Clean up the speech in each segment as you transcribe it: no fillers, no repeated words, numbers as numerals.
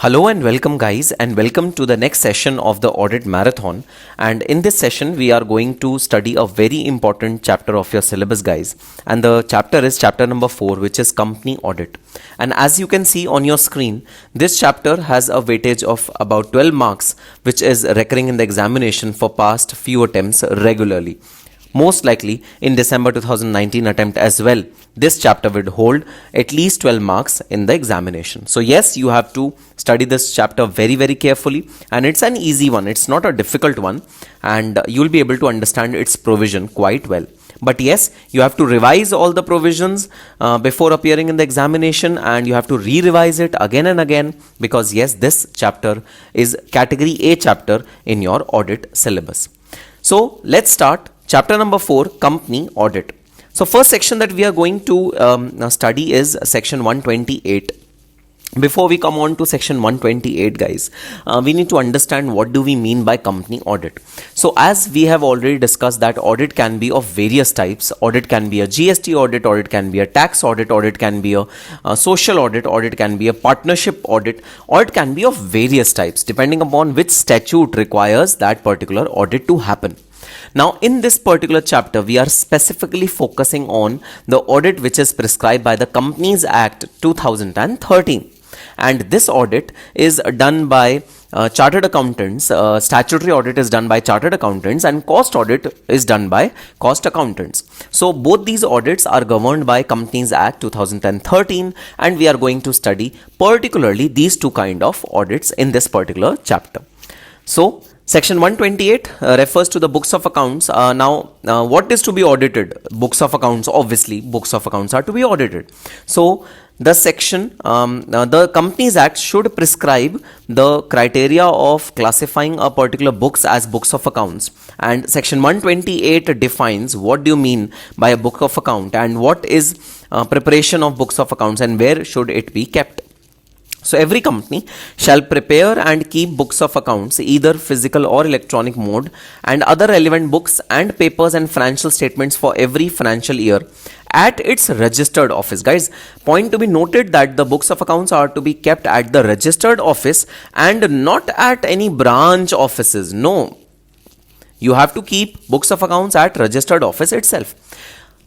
Hello and welcome guys, and welcome to the next session of the audit marathon. And in this session we are going to study a very important chapter of your syllabus guys, and the chapter is chapter number 4, which is company audit. And as you can see on your screen, this chapter has a weightage of about 12 marks, which is recurring in the examination for past few attempts regularly. Most likely in December 2019 attempt as well, this chapter would hold at least 12 marks in the examination. So yes, you have to study this chapter very carefully, and it's an easy one. It's not a difficult one, and you'll be able to understand its provision quite well. But yes, you have to revise all the provisions before appearing in the examination, and you have to re-revise it again and again, because yes, this chapter is category A chapter in your audit syllabus. So let's start. Chapter number 4, company audit. So first section that we are going to study is section 128. Before we come on to section 128 guys, we need to understand what do we mean by company audit. So as we have already discussed that audit can be of various types. Audit can be a GST audit, audit can be a tax audit, audit can be a social audit can be a partnership audit can be of various types depending upon which statute requires that particular audit to happen. Now in this particular chapter, we are specifically focusing on the audit which is prescribed by the Companies Act 2013. And this audit is done by chartered accountants. Statutory audit is done by chartered accountants, and cost audit is done by cost accountants. So both these audits are governed by Companies Act 2013, and we are going to study particularly these two kind of audits in this particular chapter. So section 128 refers to the books of accounts. Now what is to be audited? Books of accounts. Obviously books of accounts are to be audited. So the section, the Companies Act should prescribe the criteria of classifying a particular books as books of accounts, and section 128 defines what do you mean by a book of account, and what is preparation of books of accounts, and where should it be kept. So every company shall prepare and keep books of accounts, either physical or electronic mode, and other relevant books and papers and financial statements for every financial year at its registered office. Guys, point to be noted that the books of accounts are to be kept at the registered office and not at any branch offices. No, you have to keep books of accounts at registered office itself.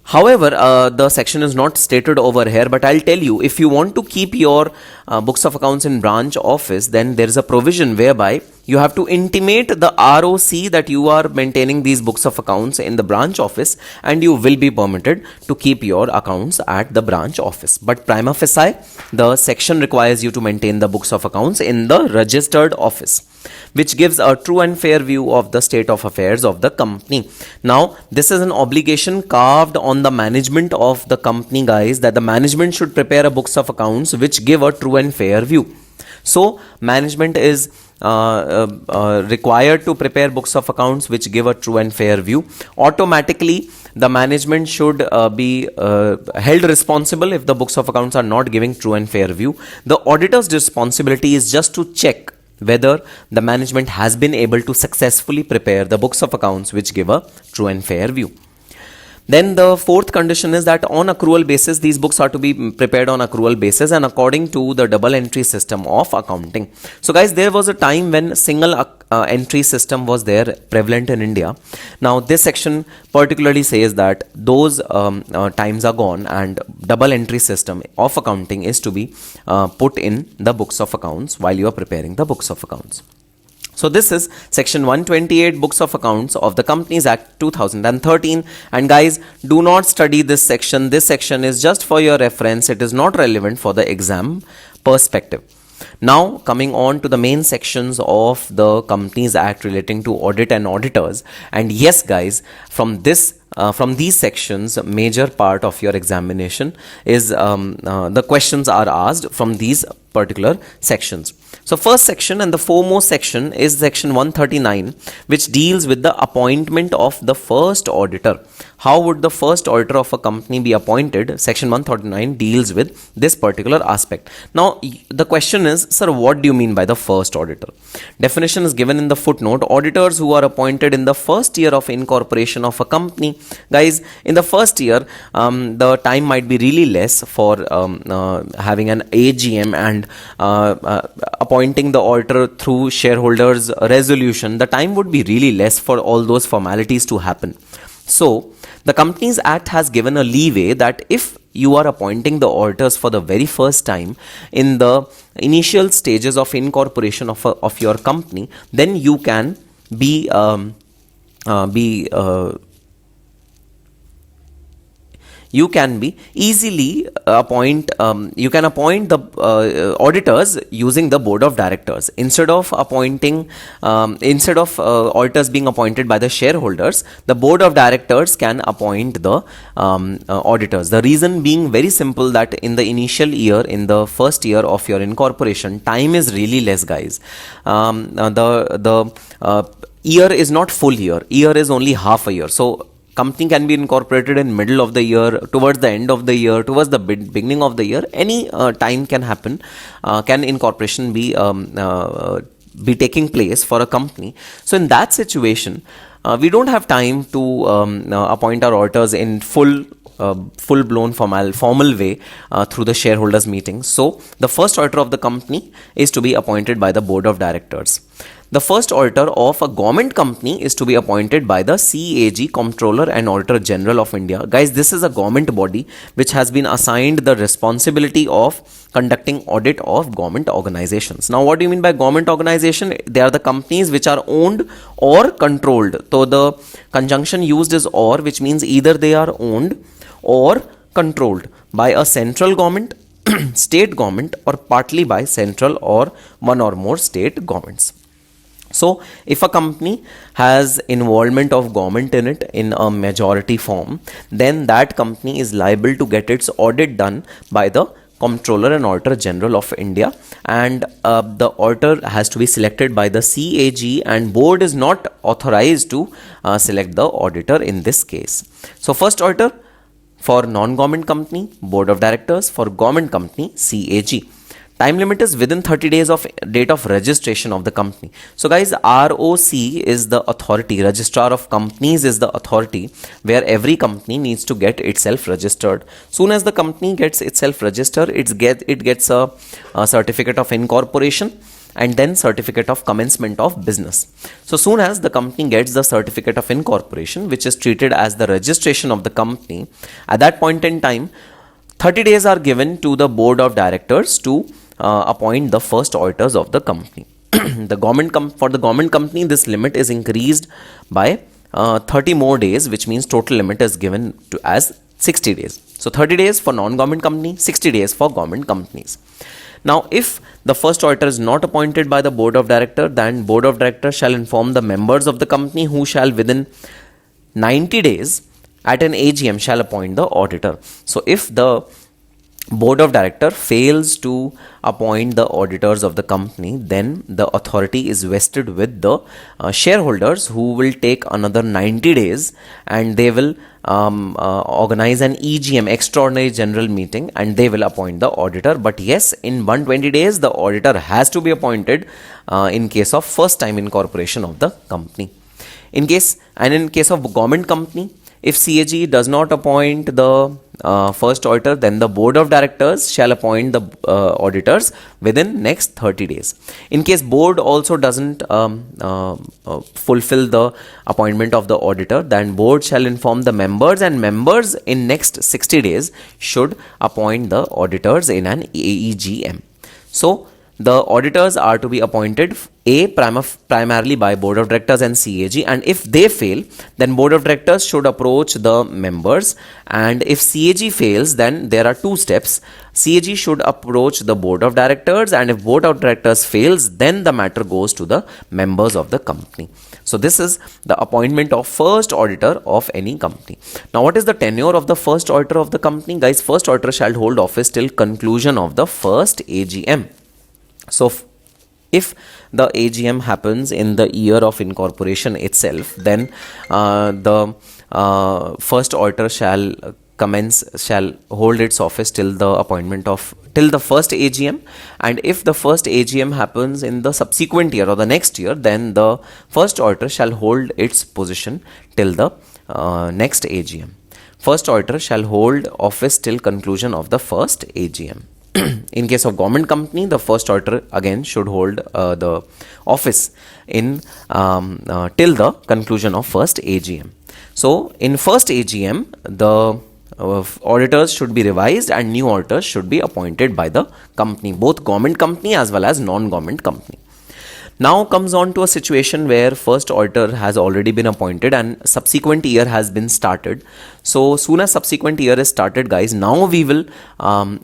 However, the section is not stated over here, but I'll tell you, if you want to keep your books of accounts in branch office, then there is a provision whereby you have to intimate the ROC that you are maintaining these books of accounts in the branch office, and you will be permitted to keep your accounts at the branch office. But prima facie, the section requires you to maintain the books of accounts in the registered office, which gives a true and fair view of the state of affairs of the company. Now, this is an obligation carved on the management of the company, guys, that the management should prepare a books of accounts which give a true and fair view. So, management is required to prepare books of accounts which give a true and fair view. Automatically, the management should be held responsible if the books of accounts are not giving true and fair view. The auditor's responsibility is just to check whether the management has been able to successfully prepare the books of accounts which give a true and fair view. Then the fourth condition is that on accrual basis, these books are to be prepared on accrual basis and according to the double entry system of accounting. So guys, there was a time when single entry system was there prevalent in India. Now this section particularly says that those times are gone, and double entry system of accounting is to be put in the books of accounts while you are preparing the books of accounts. So this is section 128, books of accounts of the Companies Act 2013. And guys, do not study this section. This section is just for your reference. It is not relevant for the exam perspective. Now coming on to the main sections of the Companies Act relating to audit and auditors. And yes guys, from these sections, major part of your examination is the questions are asked from these particular sections. So first section and the foremost section is section 139, which deals with the appointment of the first auditor. How would the first auditor of a company be appointed? Section 139 deals with this particular aspect. Now the question is, sir, what do you mean by the first auditor? Definition is given in the footnote. Auditors who are appointed in the first year of incorporation of a company. Guys, in the first year, the time might be really less for having an AGM and and appointing the auditor through shareholders resolution, the time would be really less for all those formalities to happen. So the Companies Act has given a leeway that if you are appointing the auditors for the very first time in the initial stages of incorporation of your company, then you can be you can be easily appoint you can appoint the auditors using the board of directors instead of auditors being appointed by the shareholders. The board of directors can appoint the auditors. The reason being very simple, that in the initial year, in the first year of your incorporation, time is really less, guys. The year is not full year is only half a year. So company can be incorporated in middle of the year, towards the end of the year, towards the beginning of the year. Any time can happen. Can incorporation be taking place for a company? So in that situation, we don't have time to appoint our auditors in full-blown formal way through the shareholders meeting. So the first auditor of the company is to be appointed by the board of directors. The first auditor of a government company is to be appointed by the CAG, Comptroller and Auditor General of India. Guys, this is a government body which has been assigned the responsibility of conducting audit of government organizations. Now, what do you mean by government organization? They are the companies which are owned or controlled. So the conjunction used is or, which means either they are owned or controlled by a central government, state government, or partly by central or one or more state governments. So if a company has involvement of government in it in a majority form, then that company is liable to get its audit done by the Comptroller and Auditor General of India, and the auditor has to be selected by the CAG, and board is not authorized to select the auditor in this case. So first auditor for non-government company, board of directors; for government company, CAG. Time limit is within 30 days of date of registration of the company. So guys, ROC is the authority, Registrar of Companies is the authority where every company needs to get itself registered. Soon as the company gets itself registered, it gets a certificate of incorporation and then certificate of commencement of business. So soon as the company gets the certificate of incorporation, which is treated as the registration of the company, at that point in time, 30 days are given to the board of directors to appoint the first auditors of the company. For the government company, this limit is increased by 30 more days, which means total limit is given to as 60 days. So 30 days for non-government company, 60 days for government companies. Now, if the first auditor is not appointed by the board of directors, then board of directors shall inform the members of the company, who shall within 90 days at an AGM shall appoint the auditor. So if the board of director fails to appoint the auditors of the company, then the authority is vested with the shareholders, who will take another 90 days and they will organize an EGM, extraordinary general meeting, and they will appoint the auditor. But yes, in 120 days the auditor has to be appointed in case of first time incorporation of the company. In case of government company, if CAG does not appoint the first auditor, then the board of directors shall appoint the auditors within next 30 days. In case board also doesn't fulfill the appointment of the auditor, then board shall inform the members, and members in next 60 days should appoint the auditors in an AEGM. So the auditors are to be appointed primarily by board of directors and CAG, and if they fail, then board of directors should approach the members, and if CAG fails, then there are two steps. CAG should approach the board of directors, and if board of directors fails, then the matter goes to the members of the company. So this is the appointment of first auditor of any company. Now, what is the tenure of the first auditor of the company? Guys, first auditor shall hold office till conclusion of the first AGM. So if the AGM happens in the year of incorporation itself, then the first auditor shall hold its office till the first AGM, and if the first AGM happens in the subsequent year or the next year, then the first auditor shall hold its position till the next AGM. First auditor shall hold office till conclusion of the first AGM. In case of government company, the first auditor again should hold the office in till the conclusion of first AGM. So in first AGM, the auditors should be revised and new auditors should be appointed by the company, both government company as well as non-government company. Now comes on to a situation where first auditor has already been appointed and subsequent year has been started. So soon as subsequent year is started, guys, now we will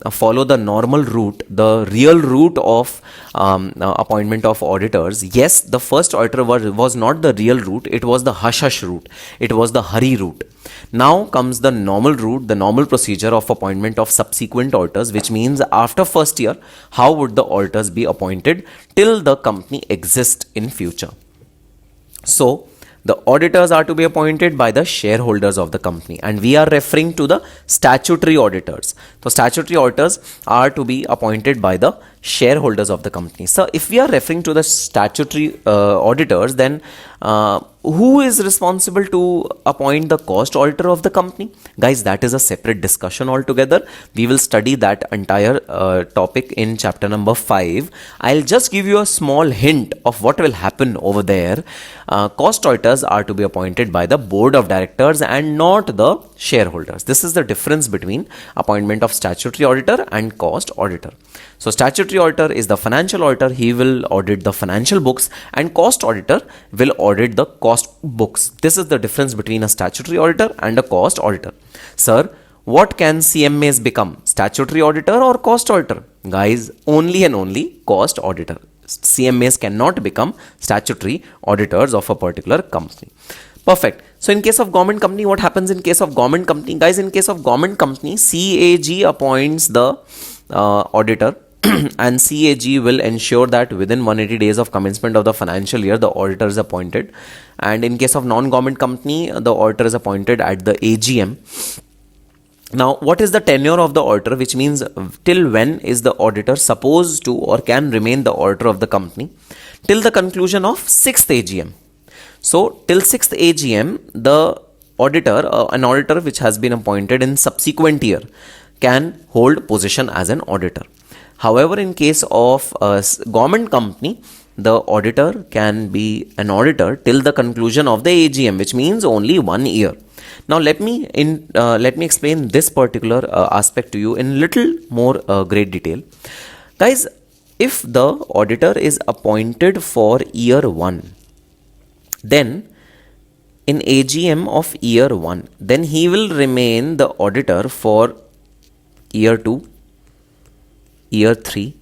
follow the normal route, the real route of appointment of auditors. Yes, the first auditor was not the real route, it was the hush-hush route, it was the hurry route. Now comes the normal route, the normal procedure of appointment of subsequent auditors, which means after first year, how would the auditors be appointed till the company exists in future. So the auditors are to be appointed by the shareholders of the company, and we are referring to the statutory auditors. So statutory auditors are to be appointed by the shareholders of the company. So if we are referring to the statutory auditors, then who is responsible to appoint the cost auditor of the company? Guys, that is a separate discussion altogether. We will study that entire topic in chapter number 5. I'll just give you a small hint of what will happen over there. Cost auditors are to be appointed by the board of directors and not the shareholders. This is the difference between appointment of statutory auditor and cost auditor. So statutory auditor is the financial auditor. He will audit the financial books, and cost auditor will audit the cost books. This is the difference between a statutory auditor and a cost auditor. Sir, what can CMAs become? Statutory auditor or cost auditor? Guys, only and only cost auditor. CMAs cannot become statutory auditors of a particular company. Perfect. So in case of government company, what happens in case of government company? Guys, in case of government company, CAG appoints the auditor and CAG will ensure that within 180 days of commencement of the financial year, the auditor is appointed. And in case of non-government company, the auditor is appointed at the AGM. Now, what is the tenure of the auditor, which means till when is the auditor supposed to or can remain the auditor of the company? Till the conclusion of 6th AGM. So, till 6th AGM, the auditor, an auditor which has been appointed in subsequent year, can hold position as an auditor. However, in case of a government company, the auditor can be an auditor till the conclusion of the AGM, which means only 1 year. Now let me explain this particular aspect to you in little more great detail. Guys, if the auditor is appointed for year 1, then in AGM of year 1, then he will remain the auditor for year 2, year 3,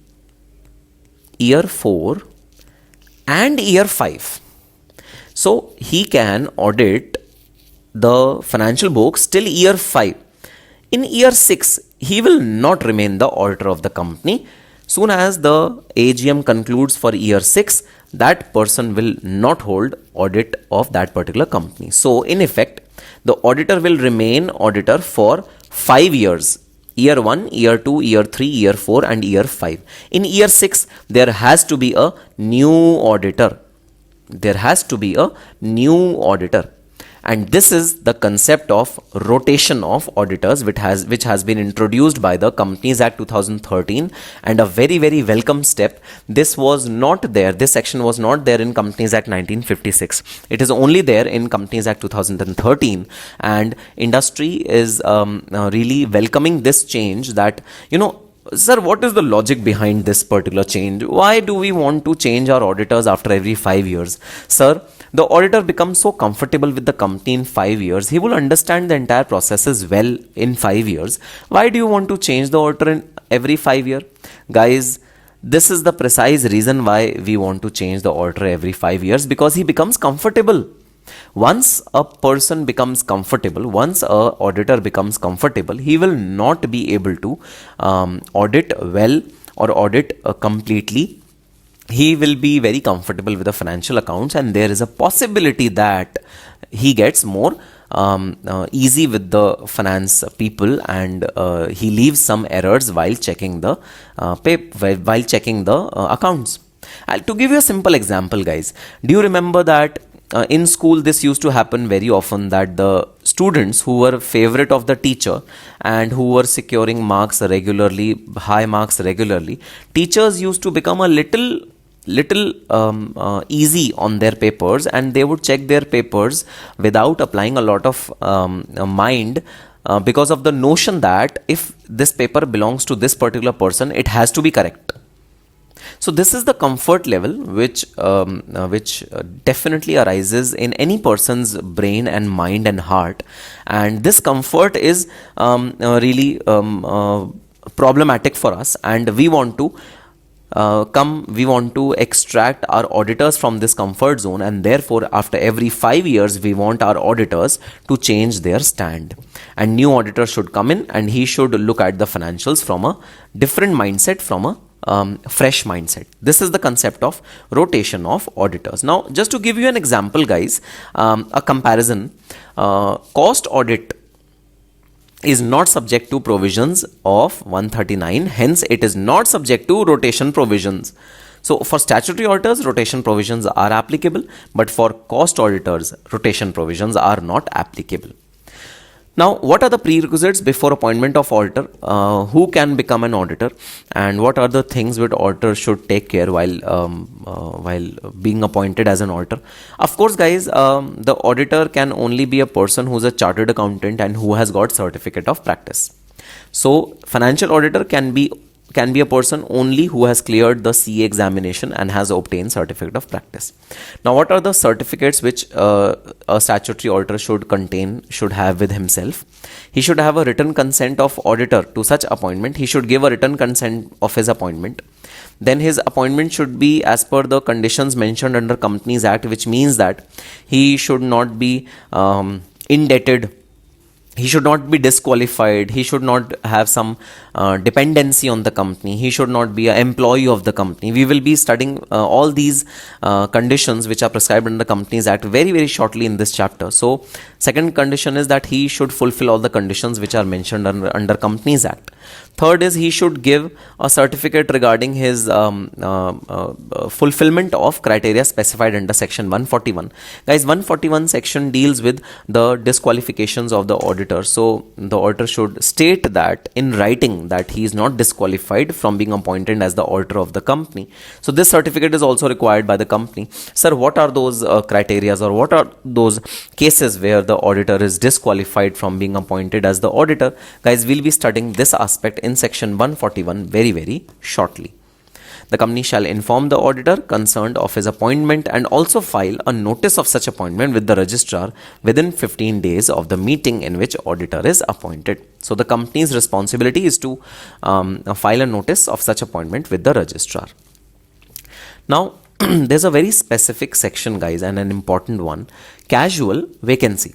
year 4 and year 5. So he can audit the financial books till year 5. In year 6, he will not remain the auditor of the company. Soon as the AGM concludes for year 6, that person will not hold audit of that particular company. So in effect, the auditor will remain auditor for 5 years. Year 1, year 2, year 3, year 4 and year 5. In year 6, there has to be a new auditor. There has to be a new auditor. And this is the concept of rotation of auditors, which has been introduced by the Companies Act 2013, and a very, very welcome step. This was not there. This section was not there in Companies Act 1956. It is only there in Companies Act 2013, and industry is really welcoming this change. That, sir, what is the logic behind this particular change? Why do we want to change our auditors after every 5 years? Sir, the auditor becomes so comfortable with the company in 5 years. He will understand the entire processes well in 5 years. Why do you want to change the auditor in every 5 years? Guys, this is the precise reason why we want to change the auditor every 5 years, because he becomes comfortable. Once a person becomes comfortable, once a auditor becomes comfortable, he will not be able to audit well or audit completely. He will be very comfortable with the financial accounts, and there is a possibility that he gets more easy with the finance people, and he leaves some errors while checking the accounts. To give you a simple example, guys, do you remember that in school this used to happen very often, that the students who were favorite of the teacher and who were securing marks regularly, high marks regularly, teachers used to become a little easy on their papers, and they would check their papers without applying a lot of mind, because of the notion that if this paper belongs to this particular person, it has to be correct. So this is the comfort level which definitely arises in any person's brain and mind and heart, and this comfort is really problematic for us, and we want to extract our auditors from this comfort zone, and therefore after every 5 years we want our auditors to change their stand, and new auditor should come in, and he should look at the financials from a different mindset, from a fresh mindset. This is the concept of rotation of auditors. Now, just to give you an example, guys, a comparison, cost audit is not subject to provisions of 139, hence it is not subject to rotation provisions. So for statutory auditors, rotation provisions are applicable, but for cost auditors, rotation provisions are not applicable. Now, what are the prerequisites before appointment of auditor? Who can become an auditor, and what are the things which auditor should take care while being appointed as an auditor? Of course, guys, the auditor can only be a person who is a chartered accountant and who has got certificate of practice. So, financial auditor can be a person only who has cleared the CA examination and has obtained certificate of practice. Now, what are the certificates which a statutory auditor should have with himself? He should have a written consent of auditor to such appointment. He should give a written consent of his appointment. Then his appointment should be as per the conditions mentioned under Companies Act, which means that he should not be indebted. He should not be disqualified. He should not have some dependency on the company. He should not be an employee of the company. We will be studying all these conditions which are prescribed under the Companies Act very, very shortly in this chapter. So, second condition is that he should fulfill all the conditions which are mentioned under Companies Act. Third is he should give a certificate regarding his fulfillment of criteria specified under section 141. Guys, 141 section deals with the disqualifications of the auditor. So the auditor should state that in writing that he is not disqualified from being appointed as the auditor of the company. So this certificate is also required by the company. Sir, what are those criteria, or what are those cases where the auditor is disqualified from being appointed as the auditor? Guys, we'll be studying this aspect in section 141 very, very shortly. The company shall inform the auditor concerned of his appointment and also file a notice of such appointment with the registrar within 15 days of the meeting in which auditor is appointed. So the company's responsibility is to file a notice of such appointment with the registrar. Now, there's a very specific section, guys, and an important one: casual vacancy.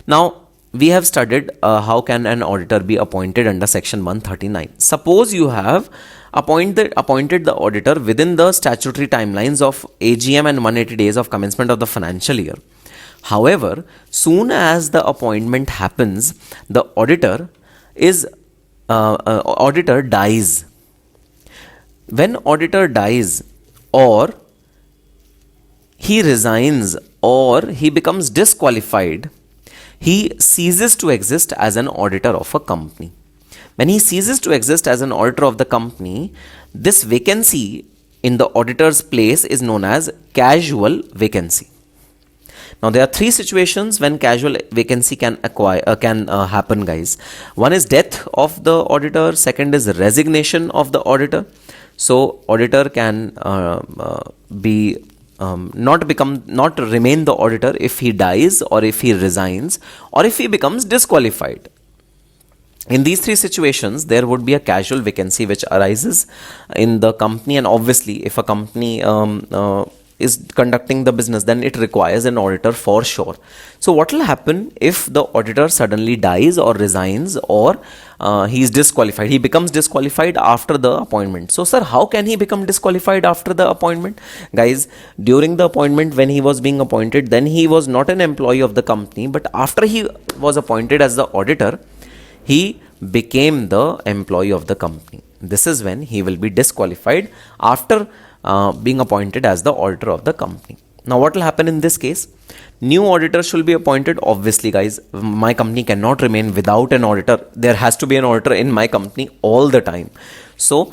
Now, we have studied how can an auditor be appointed under section 139. Suppose you have appointed the auditor within the statutory timelines of AGM and 180 days of commencement of the financial year. However, soon as the appointment happens, the auditor dies. When auditor dies, or he resigns, or he becomes disqualified, he ceases to exist as an auditor of a company. When he ceases to exist as an auditor of the company, this vacancy in the auditor's place is known as casual vacancy. Now, there are three situations when casual vacancy can happen, guys. One is death of the auditor. Second is resignation of the auditor. So, auditor can not remain the auditor if he dies, or if he resigns, or if he becomes disqualified. In these three situations, there would be a casual vacancy which arises in the company, and obviously if a company is conducting the business, then it requires an auditor for sure. So what will happen if the auditor suddenly dies or resigns, or he is disqualified? He becomes disqualified after the appointment. So sir, how can he become disqualified after the appointment? Guys, during the appointment, when he was being appointed, then he was not an employee of the company, but after he was appointed as the auditor, he became the employee of the company. This is when he will be disqualified after being appointed as the auditor of the company. Now what will happen in this case? New auditor should be appointed. Obviously guys, my company cannot remain without an auditor. There has to be an auditor in my company all the time. So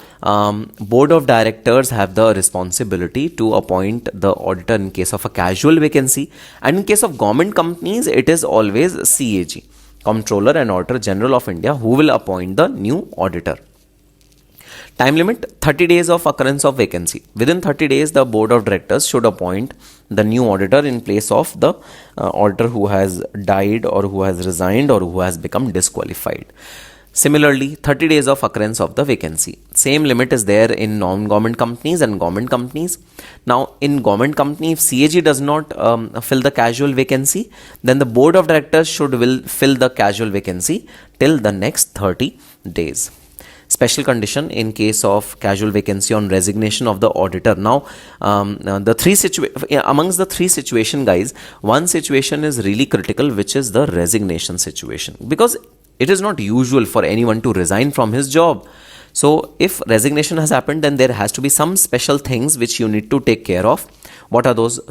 board of directors have the responsibility to appoint the auditor in case of a casual vacancy, and in case of government companies it is always CAG, Comptroller and Auditor General of India, who will appoint the new auditor. Time limit 30 days of occurrence of vacancy. Within 30 days, the board of directors should appoint the new auditor in place of the auditor who has died or who has resigned or who has become disqualified. Similarly, 30 days of occurrence of the vacancy. Same limit is there in non-government companies and government companies. Now, in government company, if CAG does not fill the casual vacancy, then the board of directors will fill the casual vacancy till the next 30 days. Special condition in case of casual vacancy on resignation of the auditor. Now, amongst the three situation, guys, one situation is really critical, which is the resignation situation, because it is not usual for anyone to resign from his job. So if resignation has happened, then there has to be some special things which you need to take care of. What are those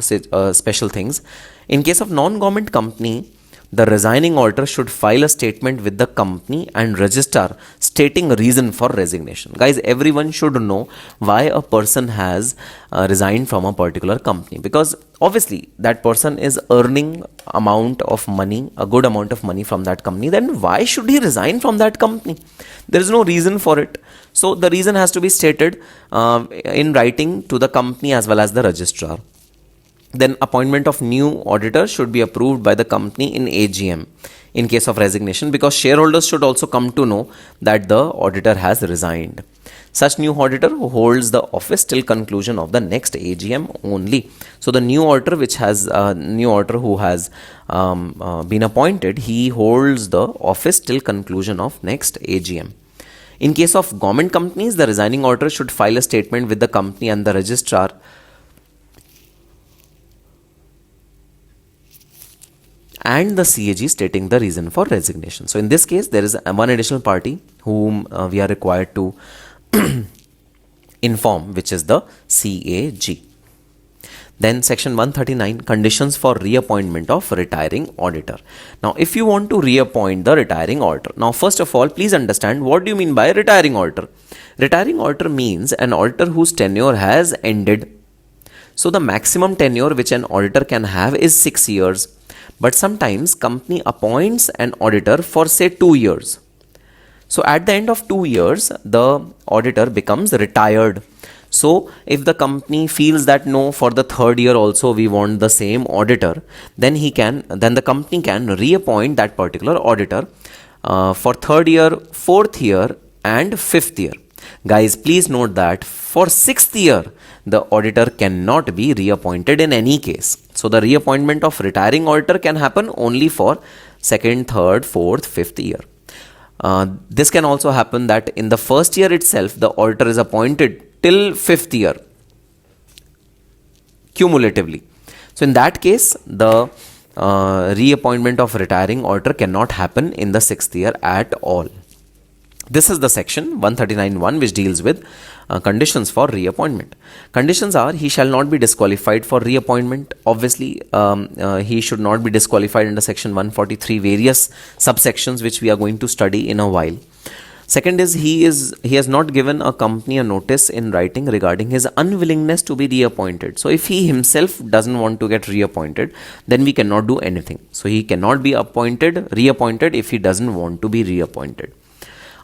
special things? In case of non-government company, the resigning auditor should file a statement with the company and registrar stating reason for resignation. Guys, everyone should know why a person has resigned from a particular company, because obviously that person is earning amount of money, a good amount of money from that company. Then why should he resign from that company? There is no reason for it. So the reason has to be stated in writing to the company as well as the registrar. Then appointment of new auditor should be approved by the company in AGM in case of resignation, because shareholders should also come to know that the auditor has resigned. Such new auditor who holds the office till conclusion of the next AGM only. So the new auditor who has been appointed, he holds the office till conclusion of next AGM. In case of government companies, the resigning auditor should file a statement with the company and the registrar and the CAG stating the reason for resignation. So in this case, there is one additional party whom we are required to inform, which is the CAG. Then section 139, conditions for reappointment of retiring auditor. Now, if you want to reappoint the retiring auditor, now first of all, please understand what do you mean by retiring auditor. Retiring auditor means an auditor whose tenure has ended. So the maximum tenure which an auditor can have is 6 years. But sometimes company appoints an auditor for say 2 years. So at the end of 2 years, the auditor becomes retired. So if the company feels that no, for the 3rd year also we want the same auditor, then the company can reappoint that particular auditor for 3rd year, 4th year and 5th year. Guys, please note that for 6th year, the auditor cannot be reappointed in any case. So the reappointment of retiring auditor can happen only for 2nd, 3rd, 4th, 5th year. This can also happen that in the 1st year itself, the auditor is appointed till 5th year cumulatively. So in that case, the reappointment of retiring auditor cannot happen in the 6th year at all. This is the section 139.1 which deals with conditions for reappointment. Conditions are: he shall not be disqualified for reappointment. Obviously, he should not be disqualified under section 143, various subsections which we are going to study in a while. Second is he has not given a company a notice in writing regarding his unwillingness to be reappointed. So if he himself doesn't want to get reappointed, then we cannot do anything. So he cannot be reappointed if he doesn't want to be reappointed.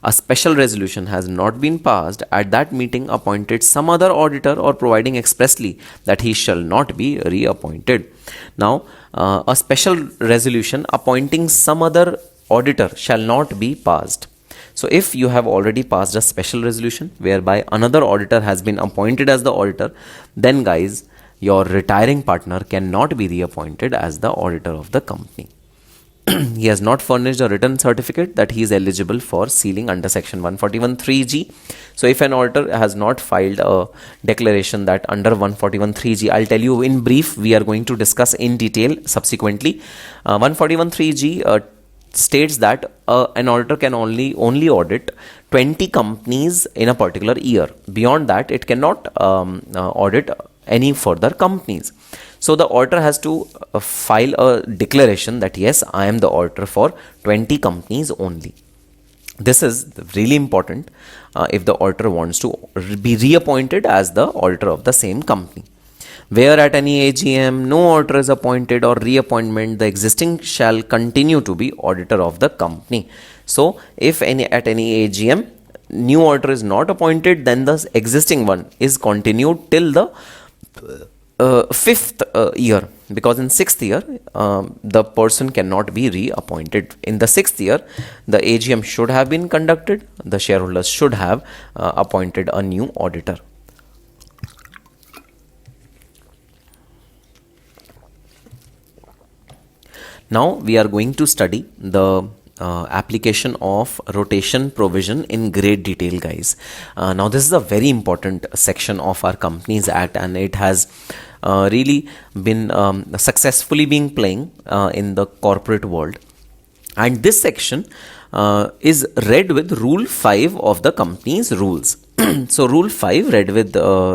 A special resolution has not been passed at that meeting appointed some other auditor or providing expressly that he shall not be reappointed. Now, a special resolution appointing some other auditor shall not be passed. So if you have already passed a special resolution whereby another auditor has been appointed as the auditor, then guys, your retiring partner cannot be reappointed as the auditor of the company. He has not furnished a written certificate that he is eligible for sealing under section 141(3)(g). So if an auditor has not filed a declaration that under 141(3)(g), I'll tell you in brief, we are going to discuss in detail subsequently. 141(3)(g) states that an auditor can only audit 20 companies in a particular year. Beyond that, it cannot audit any further companies. So the auditor has to file a declaration that yes, I am the auditor for 20 companies only. This is really important if the auditor wants to be reappointed as the auditor of the same company. Where at any AGM no auditor is appointed or reappointment, the existing shall continue to be auditor of the company. So if at any AGM new auditor is not appointed, then the existing one is continued till the fifth year, because in sixth year the person cannot be reappointed. In the sixth year the AGM should have been conducted, the shareholders should have appointed a new auditor. Now we are going to study the application of rotation provision in great detail, guys. Now this is a very important section of our Companies Act, and it has really been successfully being playing in the corporate world. And this section is read with Rule 5 of the company's rules. So Rule 5 read with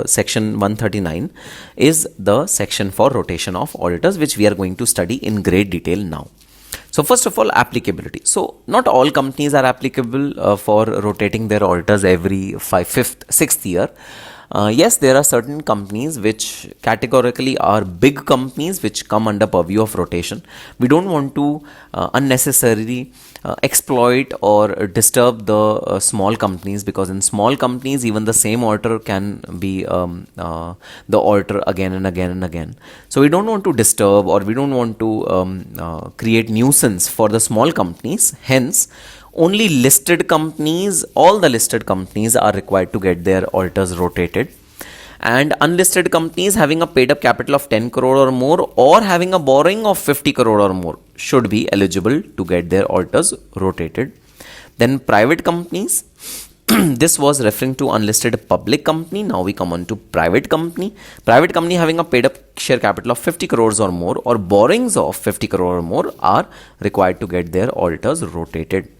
Section 139 is the section for rotation of auditors, which we are going to study in great detail now. So first of all, applicability. So not all companies are applicable for rotating their auditors every sixth year. Yes, there are certain companies which categorically are big companies which come under purview of rotation. We don't want to unnecessarily exploit or disturb the small companies, because in small companies even the same auditor can be the auditor again and again and again. So we don't want to disturb, or we don't want to create nuisance for the small companies. Hence, only listed companies, all the listed companies are required to get their auditors rotated, and unlisted companies having a paid up capital of 10 crore or more, or having a borrowing of 50 crore or more, should be eligible to get their auditors rotated. Then private companies, this was referring to unlisted public company. Now we come on to private company. Private company having a paid up share capital of 50 crores or more, or borrowings of 50 crore or more, are required to get their auditors rotated.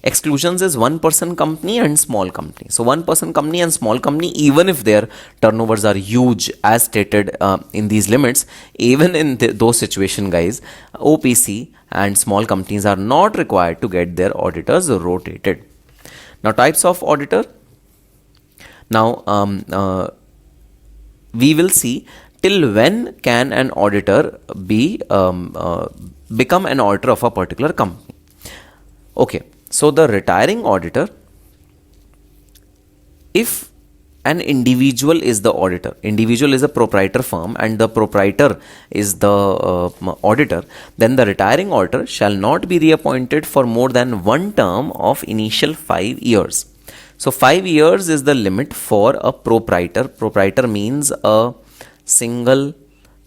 Exclusions is one-person company and small company. So one-person company and small company, even if their turnovers are huge as stated in these limits, even in those situations, guys, OPC and small companies are not required to get their auditors rotated. Now types of auditor. Now we will see till when can an auditor be become an auditor of a particular company. Okay. So the retiring auditor, if an individual is the auditor, individual is a proprietor firm and the proprietor is the auditor, then the retiring auditor shall not be reappointed for more than one term of initial 5 years. So 5 years is the limit for a proprietor. Proprietor means a single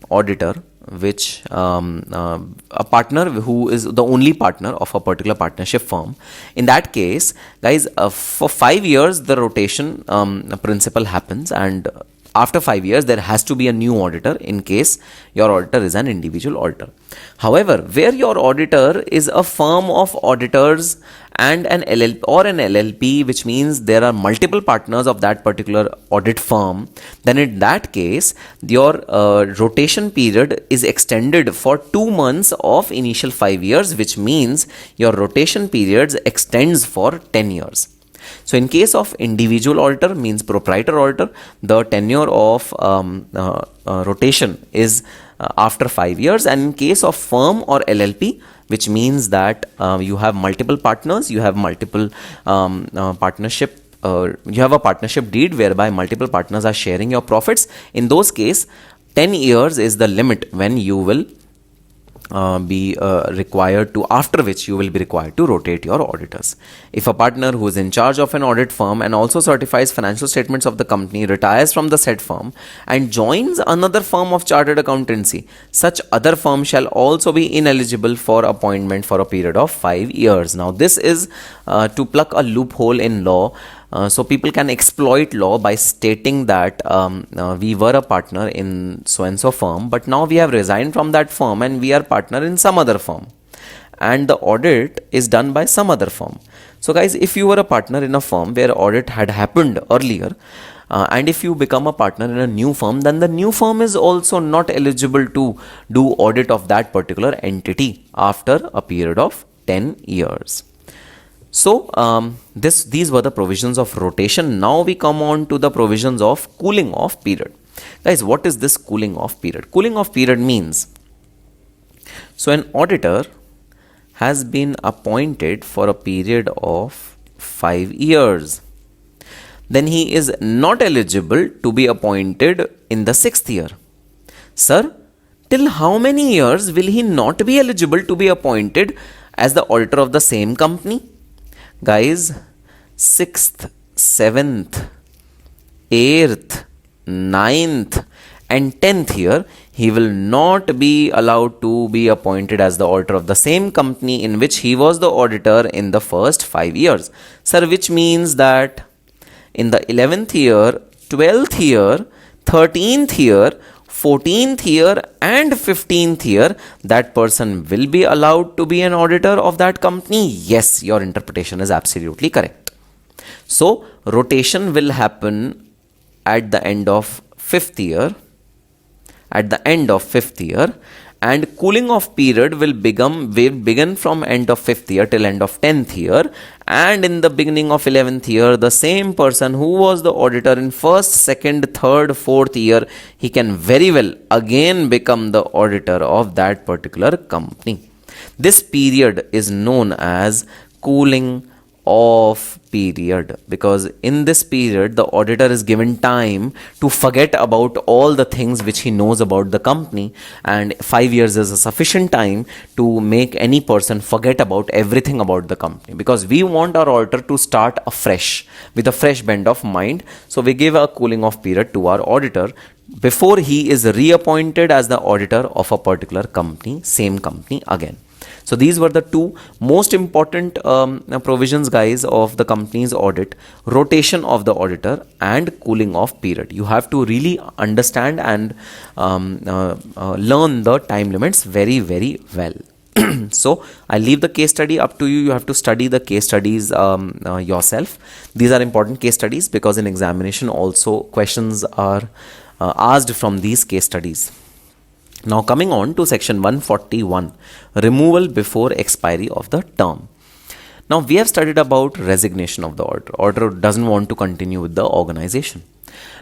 auditor, which a partner who is the only partner of a particular partnership firm. In that case, guys, for 5 years the rotation principle happens, and after 5 years there has to be a new auditor in case your auditor is an individual auditor. However, where your auditor is a firm of auditors and an LLP or an LLP, which means there are multiple partners of that particular audit firm, then in that case your rotation period is extended for 2 months of initial 5 years, which means your rotation periods extends for 10 years. So in case of individual auditor, means proprietor auditor, the tenure of rotation is after 5 years, and in case of firm or LLP, which means that you have multiple partners, you have multiple partnership, you have a partnership deed whereby multiple partners are sharing your profits. In those case, 10 years is the limit when you will be required to, after which you will be required to rotate your auditors. If a partner who is in charge of an audit firm and also certifies financial statements of the company retires from the said firm and joins another firm of chartered accountancy, such other firm shall also be ineligible for appointment for a period of 5 years. Now this is to plug a loophole in law. So people can exploit law by stating that we were a partner in so and so firm, but now we have resigned from that firm and we are partner in some other firm, and the audit is done by some other firm. So guys, if you were a partner in a firm where audit had happened earlier, And if you become a partner in a new firm, then the new firm is also not eligible to do audit of that particular entity after a period of 10 years. So these were the provisions of rotation. Now we come on to the provisions of cooling off period. Guys, what is this cooling off period? Cooling off period means, so an auditor has been appointed for a period of 5 years. Then he is not eligible to be appointed in the 6th year. Sir, till how many years will he not be eligible to be appointed as the auditor of the same company? Guys, 6th, 7th, 8th, 9th and 10th year, he will not be allowed to be appointed as the auditor of the same company in which he was the auditor in the first 5 years. Sir, which means that in the 11th year, 12th year, 13th year, 14th year and 15th year, that person will be allowed to be an auditor of that company. Yes, your interpretation is absolutely correct. So, rotation will happen at the end of 5th year, and cooling off period will begin from end of 5th year till end of 10th year, and in the beginning of 11th year, the same person who was the auditor in 1st, 2nd, 3rd, 4th year, he can very well again become the auditor of that particular company. This period is known as cooling off period, because in this period the auditor is given time to forget about all the things which he knows about the company, and 5 years is a sufficient time to make any person forget about everything about the company, because we want our auditor to start afresh with a fresh bend of mind. So we give a cooling off period to our auditor before he is reappointed as the auditor of a particular company, same company again. So these were the two most important provisions, guys, of the company's audit: rotation of the auditor and cooling off period. You have to really understand and learn the time limits very, very well. So I leave the case study up to you. You have to study the case studies yourself. These are important case studies because in examination also questions are asked from these case studies. Now coming on to section 141, removal before expiry of the term. Now we have studied about resignation of the auditor. Auditor doesn't want to continue with the organization.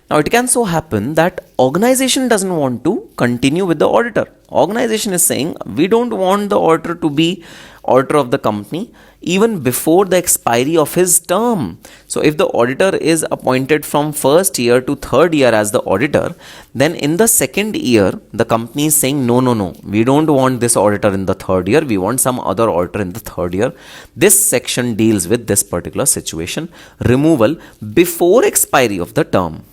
Now it can so happen that organization doesn't want to continue with the auditor. Organization is saying we don't want the auditor to be auditor of the company even before the expiry of his term. So if the auditor is appointed from 1st year to 3rd year as the auditor, then in the 2nd year the company is saying no, we don't want this auditor in the 3rd year, we want some other auditor in the 3rd year. This section deals with this particular situation, removal before expiry of the term.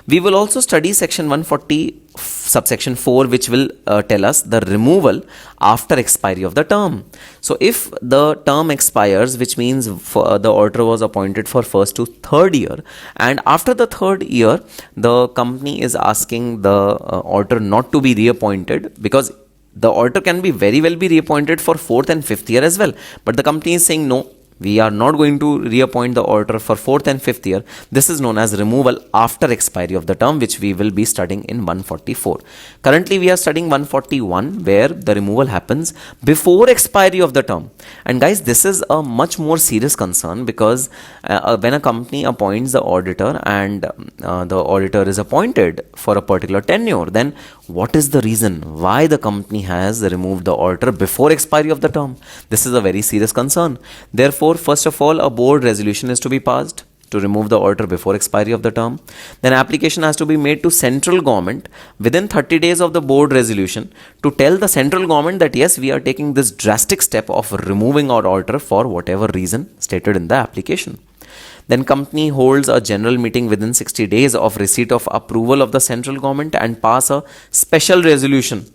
We will also study section 140 subsection 4, which will tell us the removal after expiry of the term. So if the term expires, which means the auditor was appointed for 1st to 3rd year, and after the 3rd year the company is asking the auditor not to be reappointed, because the auditor can be very well be reappointed for 4th and 5th year as well, but the company is saying no, we are not going to reappoint the auditor for 4th and 5th year. This is known as removal after expiry of the term, which we will be studying in 144. Currently we are studying 141, where the removal happens before expiry of the term. And guys, this is a much more serious concern, because when a company appoints the auditor and the auditor is appointed for a particular tenure, then what is the reason why the company has removed the auditor before expiry of the term? This is a very serious concern. Therefore, first of all, a board resolution is to be passed to remove the auditor before expiry of the term. Then application has to be made to central government within 30 days of the board resolution to tell the central government that yes, we are taking this drastic step of removing our auditor for whatever reason stated in the application. Then company holds a general meeting within 60 days of receipt of approval of the central government and pass a special resolution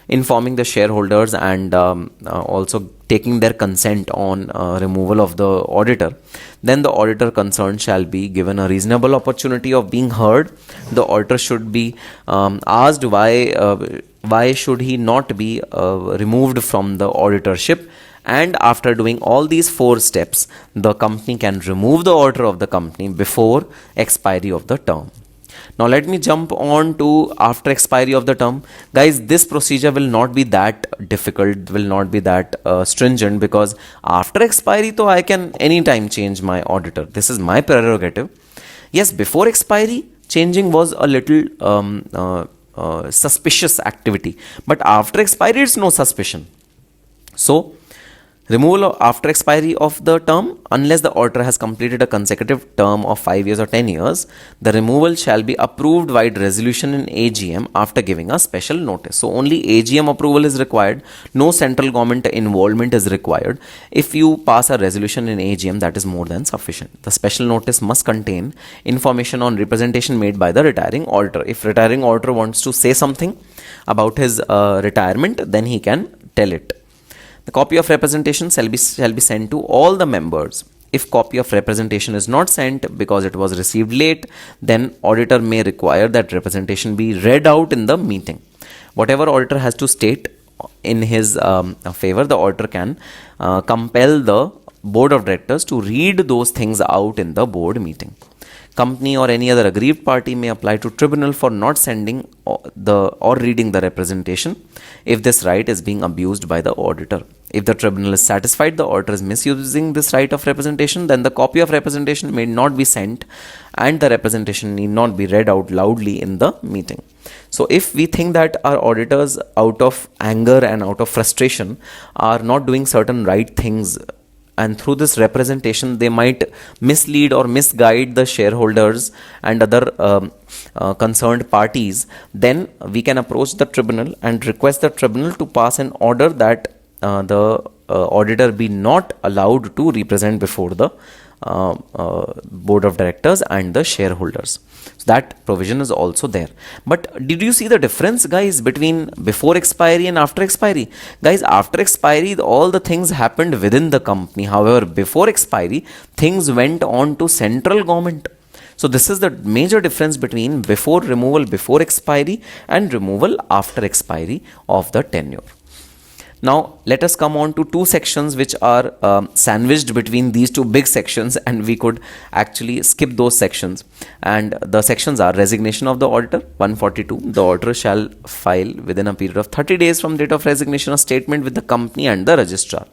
informing the shareholders and also taking their consent on removal of the auditor. Then the auditor concerned shall be given a reasonable opportunity of being heard. The auditor should be asked why should he not be removed from the auditorship. And after doing all these 4 steps, the company can remove the auditor of the company before expiry of the term. Now let me jump on to after expiry of the term. Guys, this procedure will not be that difficult, will not be that stringent, because after expiry, though, I can anytime change my auditor. This is my prerogative. Yes, before expiry, changing was a little suspicious activity, but after expiry, it's no suspicion. So, removal after expiry of the term, unless the auditor has completed a consecutive term of 5 years or 10 years, the removal shall be approved by resolution in AGM after giving a special notice. So only AGM approval is required. No central government involvement is required. If you pass a resolution in AGM, that is more than sufficient. The special notice must contain information on representation made by the retiring auditor. If retiring auditor wants to say something about his retirement, then he can tell it. The copy of representation shall be sent to all the members. If copy of representation is not sent because it was received late, then auditor may require that representation be read out in the meeting. Whatever auditor has to state in his favor, the auditor can compel the board of directors to read those things out in the board meeting. Company or any other aggrieved party may apply to tribunal for not sending or reading the representation if this right is being abused by the auditor. If the tribunal is satisfied the auditor is misusing this right of representation, then the copy of representation may not be sent and the representation need not be read out loudly in the meeting. So if we think that our auditors, out of anger and out of frustration, are not doing certain right things, and through this representation they might mislead or misguide the shareholders and other concerned parties, then we can approach the tribunal and request the tribunal to pass an order that the auditor be not allowed to represent before the board of directors and the shareholders. So that provision is also there. But did you see the difference, guys, between before expiry and after expiry? Guys, after expiry, all the things happened within the company. However, before expiry, things went on to central government. So this is the major difference between before removal before expiry and removal after expiry of the tenure. Now let us come on to two sections which are sandwiched between these two big sections, and we could actually skip those sections. And the sections are resignation of the auditor. 142, the auditor shall file within a period of 30 days from date of resignation a statement with the company and the registrar.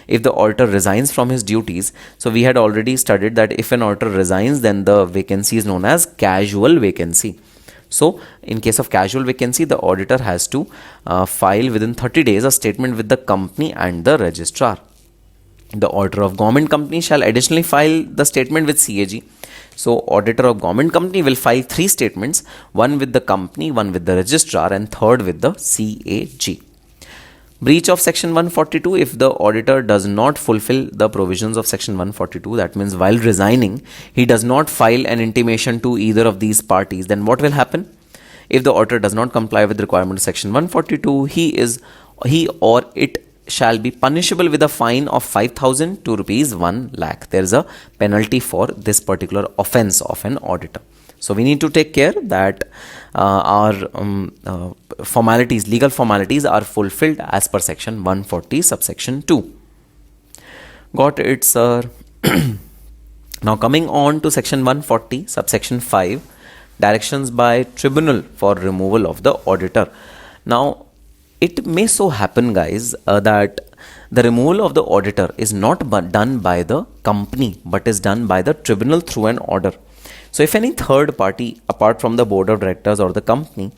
If the auditor resigns from his duties, so we had already studied that if an auditor resigns, then the vacancy is known as casual vacancy. So in case of casual vacancy, the auditor has to file within 30 days a statement with the company and the registrar. The auditor of government company shall additionally file the statement with CAG. So auditor of government company will file 3 statements, one with the company, one with the registrar, and third with the CAG. Breach of section 142, if the auditor does not fulfill the provisions of section 142, that means while resigning, he does not file an intimation to either of these parties, then what will happen? If the auditor does not comply with the requirement of section 142, he or it shall be punishable with a fine of 5,000 to rupees 1 lakh. There is a penalty for this particular offense of an auditor. So we need to take care that our formalities, legal formalities are fulfilled as per section 140 subsection 2. Got it, sir? Now coming on to section 140 subsection 5, directions by tribunal for removal of the auditor. Now it may so happen, guys, that the removal of the auditor is not done by the company but is done by the tribunal through an order. So if any third party apart from the board of directors or the company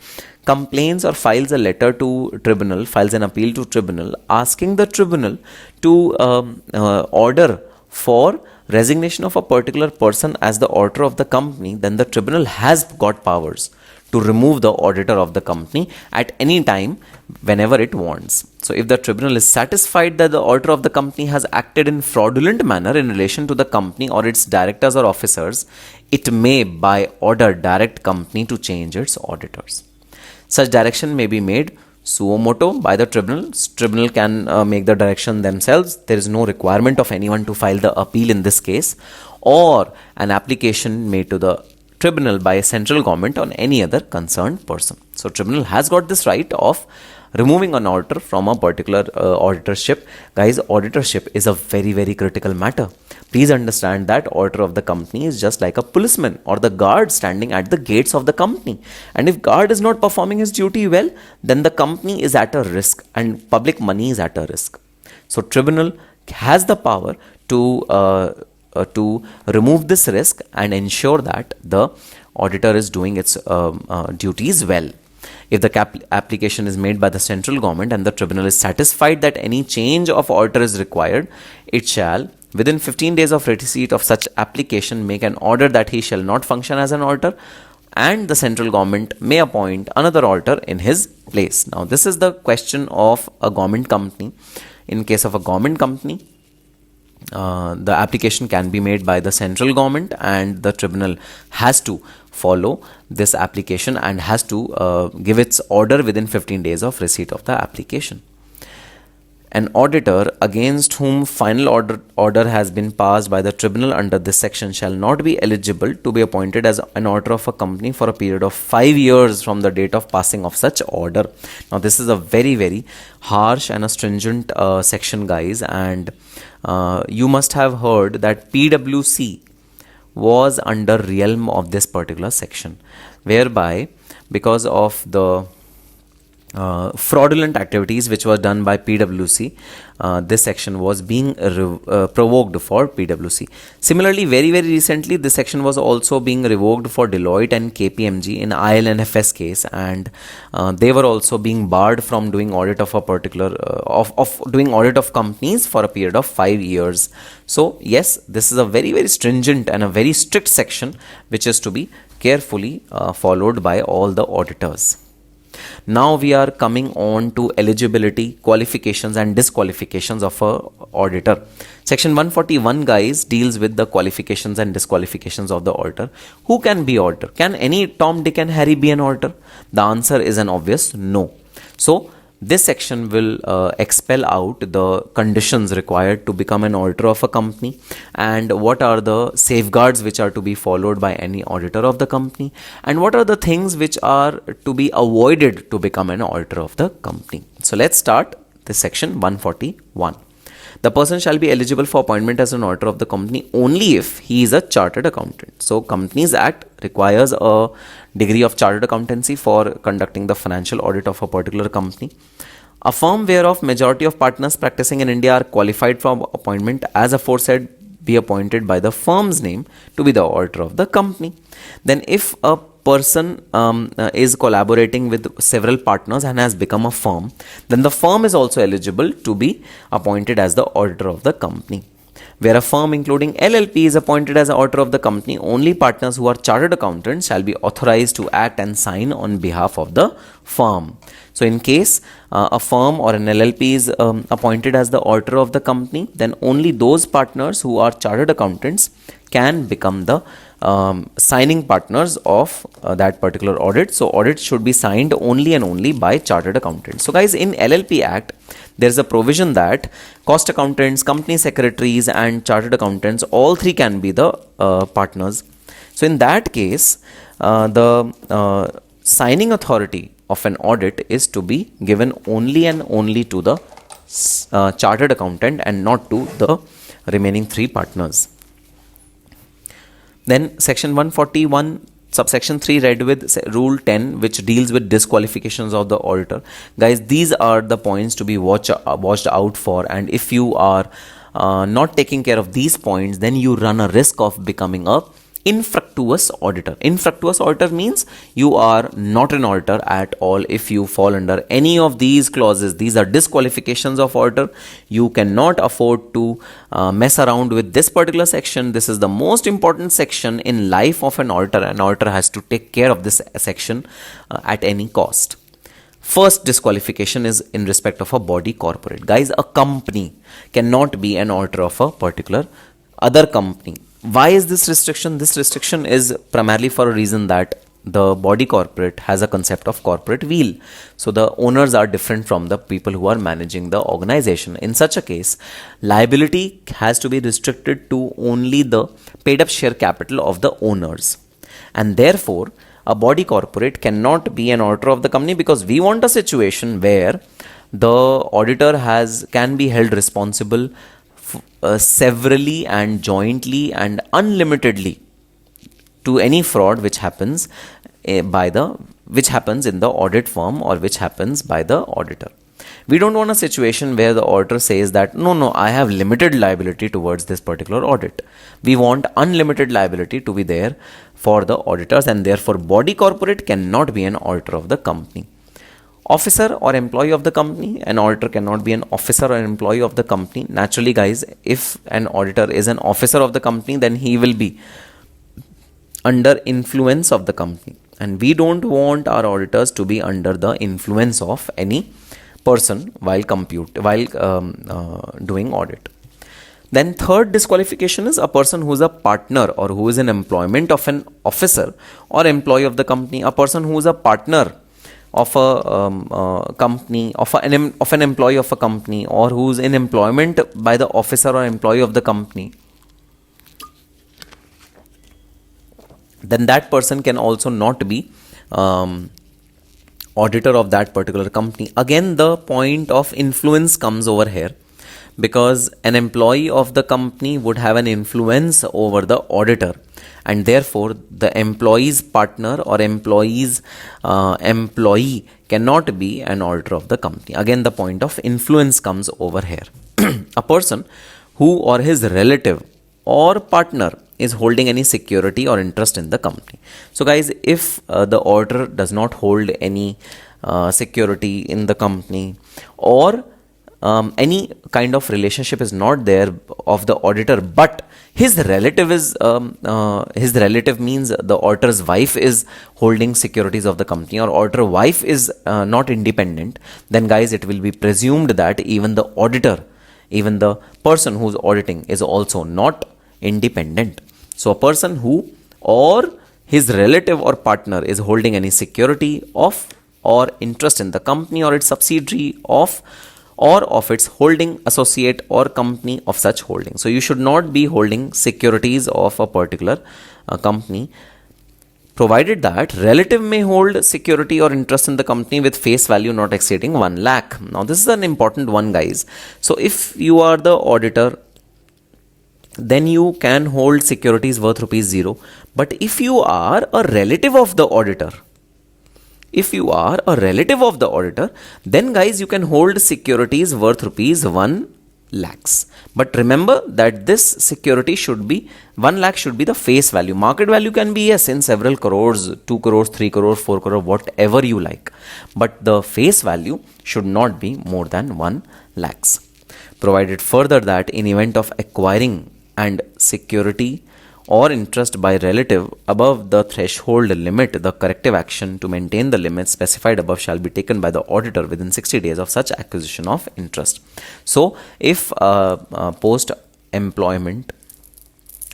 complains or files a letter to tribunal, files an appeal to tribunal asking the tribunal to order for resignation of a particular person as the auditor of the company, then the tribunal has got powers to remove the auditor of the company at any time whenever it wants. So if the tribunal is satisfied that the auditor of the company has acted in fraudulent manner in relation to the company or its directors or officers, it may by order direct company to change its auditors. Such direction may be made suo motu by the tribunal. Tribunal can make the direction themselves. There is no requirement of anyone to file the appeal in this case, or an application made to the tribunal by a central government on any other concerned person. So tribunal has got this right of removing an auditor from a particular auditorship. Guys, auditorship is a very, very critical matter. Please understand that auditor of the company is just like a policeman or the guard standing at the gates of the company. And if guard is not performing his duty well, then the company is at a risk and public money is at a risk. So tribunal has the power to remove this risk and ensure that the auditor is doing its duties well. If the application is made by the central government and the tribunal is satisfied that any change of auditor is required, it shall, within 15 days of receipt of such application, make an order that he shall not function as an auditor, and the central government may appoint another auditor in his place. Now, this is the question of a government company. In case of a government company, the application can be made by the central government and the tribunal has to follow this application and has to give its order within 15 days of receipt of the application. An auditor against whom final order has been passed by the tribunal under this section shall not be eligible to be appointed as an auditor of a company for a period of 5 years from the date of passing of such order. Now, this is a very, very harsh and a stringent section, guys, and you must have heard that PwC was under realm of this particular section, whereby because of the fraudulent activities which were done by PwC, this section was being provoked for PwC. Similarly, very, very recently, this section was also being revoked for Deloitte and KPMG in IL&FS case, and they were also being barred from doing audit of a particular of doing audit of companies for a period of 5 years. So yes, this is a very, very stringent and a very strict section which is to be carefully followed by all the auditors. Now we are coming on to eligibility, qualifications and disqualifications of a auditor. Section 141, guys, deals with the qualifications and disqualifications of the auditor. Who can be auditor? Can any Tom, Dick and Harry be an auditor? The answer is an obvious no. So this section will expel out the conditions required to become an auditor of a company and what are the safeguards which are to be followed by any auditor of the company and what are the things which are to be avoided to become an auditor of the company. So let's start this section 141. The person shall be eligible for appointment as an auditor of the company only if he is a chartered accountant. So Companies Act requires a degree of chartered accountancy for conducting the financial audit of a particular company. A firm whereof majority of partners practicing in India are qualified for appointment as aforesaid be appointed by the firm's name to be the auditor of the company. Then if a person is collaborating with several partners and has become a firm, then the firm is also eligible to be appointed as the auditor of the company. Where a firm including LLP is appointed as the auditor of the company, only partners who are chartered accountants shall be authorized to act and sign on behalf of the firm. So in case a firm or an LLP is appointed as the auditor of the company, then only those partners who are chartered accountants can become the signing partners of that particular audit. So audit should be signed only and only by chartered accountants. So guys, in LLP Act, there is a provision that cost accountants, company secretaries and chartered accountants, all three can be the partners. So in that case, the signing authority of an audit is to be given only and only to the chartered accountant and not to the remaining three partners. Then section 141 subsection 3 read with rule 10, which deals with disqualifications of the auditor. Guys, these are the points to be watched out for, and if you are not taking care of these points, then you run a risk of becoming a infructuous auditor. Infructuous auditor means you are not an auditor at all if you fall under any of these clauses. These are disqualifications of auditor. You cannot afford to mess around with this particular section. This is the most important section in life of an auditor. An auditor has to take care of this section at any cost. First disqualification is in respect of a body corporate. Guys, a company cannot be an auditor of a particular other company. Why is this restriction? This restriction is primarily for a reason that the body corporate has a concept of corporate weal. So the owners are different from the people who are managing the organization. In such a case, liability has to be restricted to only the paid up share capital of the owners. And therefore, a body corporate cannot be an auditor of the company, because we want a situation where the auditor can be held responsible severally and jointly and unlimitedly to any fraud which happens which happens in the audit firm or which happens by the auditor. We don't want a situation where the auditor says that no, I have limited liability towards this particular audit. We want unlimited liability to be there for the auditors, and therefore body corporate cannot be an auditor of the company. Officer or employee of the company, an auditor cannot be an officer or employee of the company. Naturally guys, if an auditor is an officer of the company, then he will be under influence of the company, and we don't want our auditors to be under the influence of any person while doing audit. Then third disqualification is a person who is a partner or who is in employment of an officer or employee of the company. A person who is a partner of a company, of an employee of a company, or who is in employment by the officer or employee of the company, then that person can also not be auditor of that particular company. Again, the point of influence comes over here, because an employee of the company would have an influence over the auditor, and therefore the employee's partner or employee's employee cannot be an auditor of the company. Again, the point of influence comes over here. A person who or his relative or partner is holding any security or interest in the company. So guys, if the auditor does not hold any security in the company, or any kind of relationship is not there of the auditor, but his relative is his relative means the auditor's wife is holding securities of the company, or auditor wife is not independent, then guys, it will be presumed that even the auditor, even the person who's auditing, is also not independent. So a person who or his relative or partner is holding any security of or interest in the company or its subsidiary of, or of its holding associate or company of such holding. So you should not be holding securities of a particular company, provided that relative may hold security or interest in the company with face value not exceeding 1 lakh. Now this is an important one guys. So if you are the auditor, then you can hold securities worth rupees 0. But if you are a relative of the auditor, then guys, you can hold securities worth rupees 1 lakhs. But remember that this security should be 1 lakh should be the face value. Market value can be yes in several crores, 2 crores, 3 crores, 4 crores, whatever you like. But the face value should not be more than 1 lakhs. Provided further that in event of acquiring and security or interest by relative above the threshold limit, the corrective action to maintain the limits specified above shall be taken by the auditor within 60 days of such acquisition of interest. So if post employment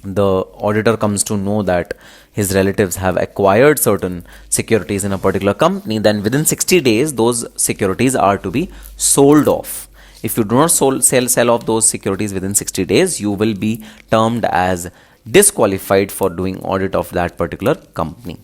the auditor comes to know that his relatives have acquired certain securities in a particular company, then within 60 days those securities are to be sold off. If you do not sell off those securities within 60 days, you will be termed as disqualified for doing audit of that particular company.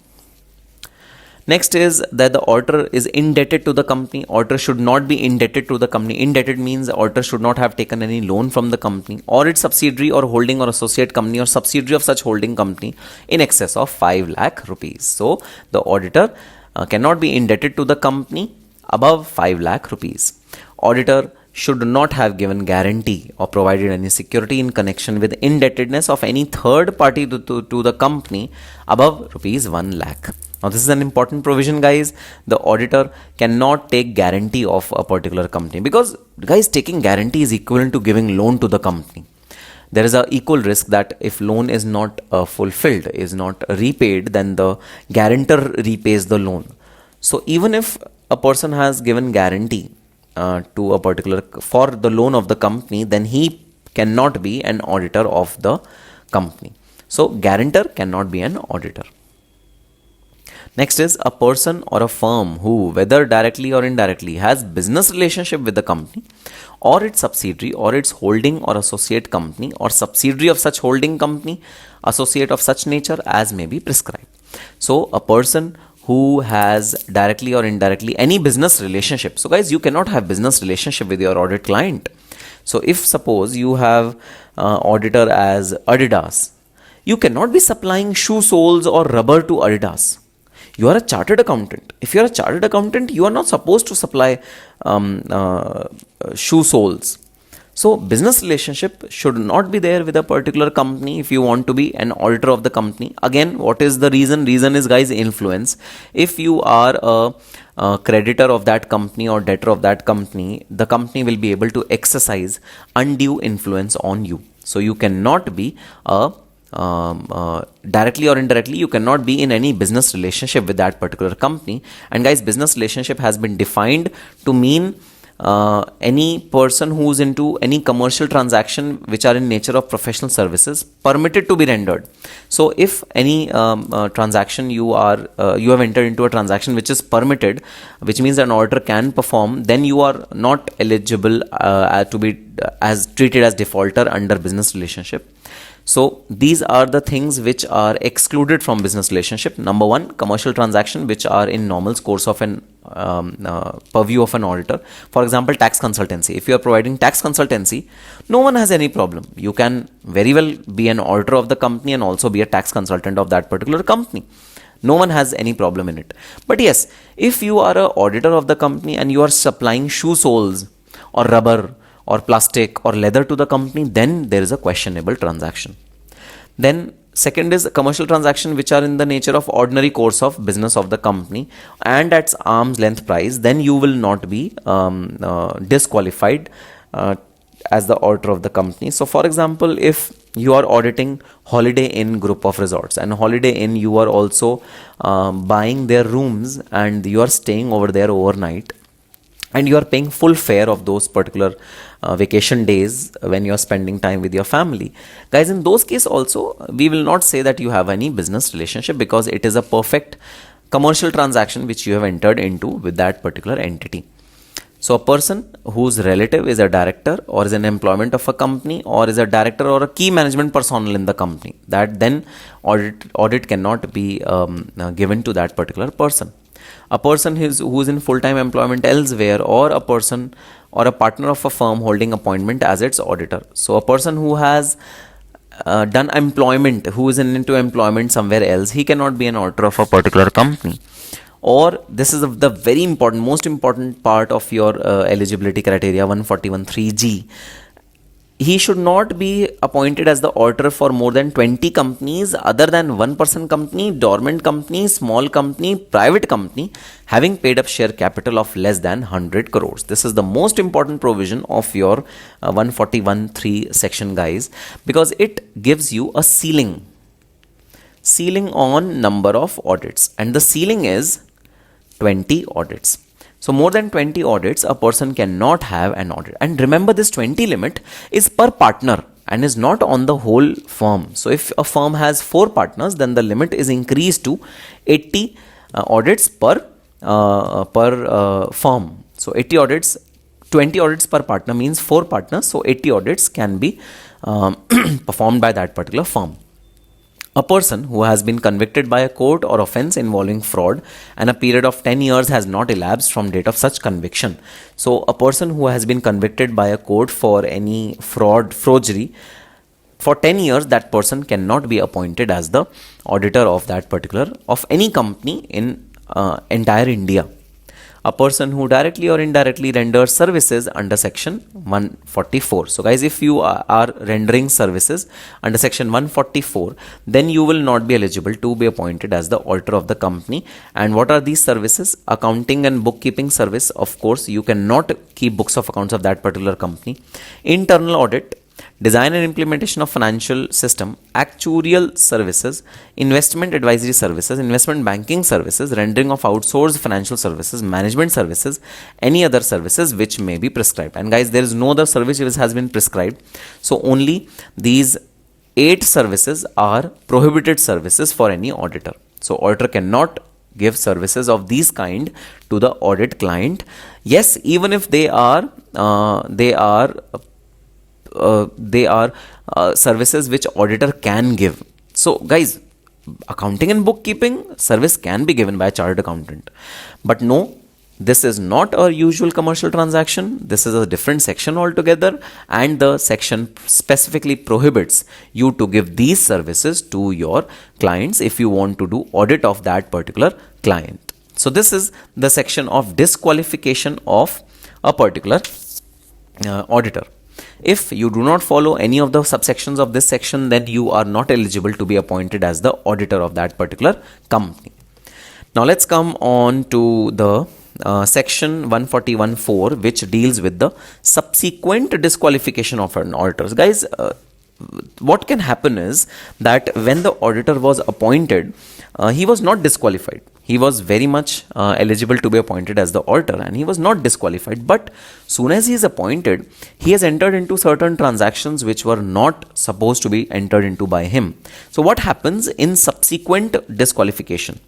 Next is that the auditor is indebted to the company. Auditor should not be indebted to the company. Indebted means auditor should not have taken any loan from the company or its subsidiary or holding or associate company or subsidiary of such holding company in excess of 5 lakh rupees. So the auditor cannot be indebted to the company above 5 lakh rupees. Auditor should not have given guarantee or provided any security in connection with indebtedness of any third party to the company above rupees 1 lakh. Now this is an important provision guys. The auditor cannot take guarantee of a particular company, because guys, taking guarantee is equivalent to giving loan to the company. There is an equal risk that if loan is not fulfilled, is not repaid, then the guarantor repays the loan. So even if a person has given guarantee to a particular for the loan of the company, then he cannot be an auditor of the company. So guarantor cannot be an auditor. Next is a person or a firm who, whether directly or indirectly, has business relationship with the company or its subsidiary or its holding or associate company or subsidiary of such holding company, associate of such nature as may be prescribed. So a person who has directly or indirectly any business relationship. So guys, you cannot have business relationship with your audit client. So if suppose you have auditor as Adidas, you cannot be supplying shoe soles or rubber to Adidas. You are a chartered accountant. If you are a chartered accountant, you are not supposed to supply shoe soles. So business relationship should not be there with a particular company if you want to be an auditor of the company. Again, what is the reason? Reason is, guys, influence. If you are a creditor of that company or debtor of that company, the company will be able to exercise undue influence on you. So you cannot be directly or indirectly, you cannot be in any business relationship with that particular company. And guys, business relationship has been defined to mean any person who's into any commercial transaction which are in nature of professional services permitted to be rendered. So if any transaction you have entered into a transaction which is permitted, which means an auditor can perform, then you are not eligible to be as treated as defaulter under business relationship. So these are the things which are excluded from business relationship. Number one, commercial transaction which are in normal course of an purview of an auditor. For example, tax consultancy. If you are providing tax consultancy, no one has any problem. You can very well be an auditor of the company and also be a tax consultant of that particular company. No one has any problem in it. But yes, if you are an auditor of the company and you are supplying shoe soles or rubber or plastic or leather to the company, then there is a questionable transaction. Then second is commercial transaction which are in the nature of ordinary course of business of the company and at arm's length price, then you will not be disqualified as the auditor of the company. So for example, if you are auditing Holiday Inn group of resorts, and Holiday Inn, you are also buying their rooms and you are staying over there overnight, and you are paying full fare of those particular vacation days when you are spending time with your family. Guys, in those cases also, we will not say that you have any business relationship because it is a perfect commercial transaction which you have entered into with that particular entity. So a person whose relative is a director or is an employment of a company or is a director or a key management personnel in the company, that then audit cannot be given to that particular person. A person who is in full-time employment elsewhere, or a person or a partner of a firm holding appointment as its auditor. So a person who has done employment, who is into employment somewhere else, he cannot be an auditor of a particular company. Or this is the very important, most important part of your eligibility criteria 141(3)(g). He should not be appointed as the auditor for more than 20 companies other than one-person company, dormant company, small company, private company having paid up share capital of less than 100 crores. This is the most important provision of your 141(3) section, guys, because it gives you a ceiling on number of audits, and the ceiling is 20 audits. So more than 20 audits, a person cannot have an audit. And remember, this 20 limit is per partner and is not on the whole firm. So if a firm has 4 partners, then the limit is increased to 80 audits per firm. So 80 audits, 20 audits per partner means 4 partners. So 80 audits can be performed by that particular firm. A person who has been convicted by a court or offense involving fraud and a period of 10 years has not elapsed from date of such conviction. So a person who has been convicted by a court for any forgery, for 10 years, that person cannot be appointed as the auditor of that particular, of any company in entire India. A person who directly or indirectly renders services under section 144. So guys, if you are rendering services under section 144, then you will not be eligible to be appointed as the auditor of the company. And what are these services? Accounting and bookkeeping service. Of course, you cannot keep books of accounts of that particular company. Internal audit, design and implementation of financial system, actuarial services, investment advisory services, investment banking services, rendering of outsourced financial services, management services, any other services which may be prescribed. And guys, there is no other service which has been prescribed. So only these 8 services are prohibited services for any auditor. So auditor cannot give services of these kind to the audit client. Yes, even if they are services which auditor can give. So guys, accounting and bookkeeping service can be given by a chartered accountant. But no, this is not a usual commercial transaction. This is a different section altogether, and the section specifically prohibits you to give these services to your clients if you want to do audit of that particular client. So this is the section of disqualification of a particular auditor. If you do not follow any of the subsections of this section, then you are not eligible to be appointed as the auditor of that particular company. Now let's come on to the section 141.4, which deals with the subsequent disqualification of an auditor. Guys, what can happen is that when the auditor was appointed, he was not disqualified. He was very much eligible to be appointed as the auditor, and he was not disqualified. But soon as he is appointed, he has entered into certain transactions which were not supposed to be entered into by him. So what happens in subsequent disqualification,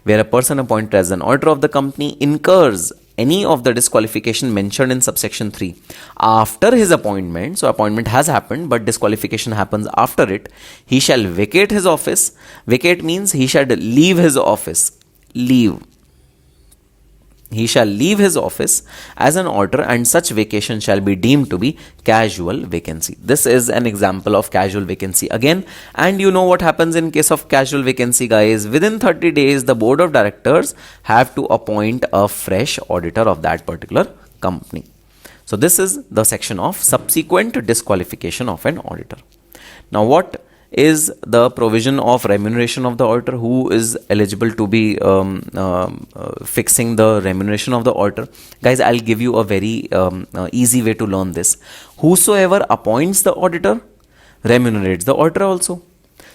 where a person appointed as an auditor of the company incurs any of the disqualification mentioned in subsection 3 after his appointment, so appointment has happened but disqualification happens after it, he shall vacate his office. Vacate means he shall leave his office. He shall leave his office as an auditor, and such vacation shall be deemed to be casual vacancy. This is an example of casual vacancy again. And you know what happens in case of casual vacancy, guys? Within 30 days, the board of directors have to appoint a fresh auditor of that particular company. So this is the section of subsequent disqualification of an auditor. Now what is the provision of remuneration of the auditor? Who is eligible to be fixing the remuneration of the auditor? Guys, I'll give you a very easy way to learn this. Whosoever appoints the auditor remunerates the auditor also.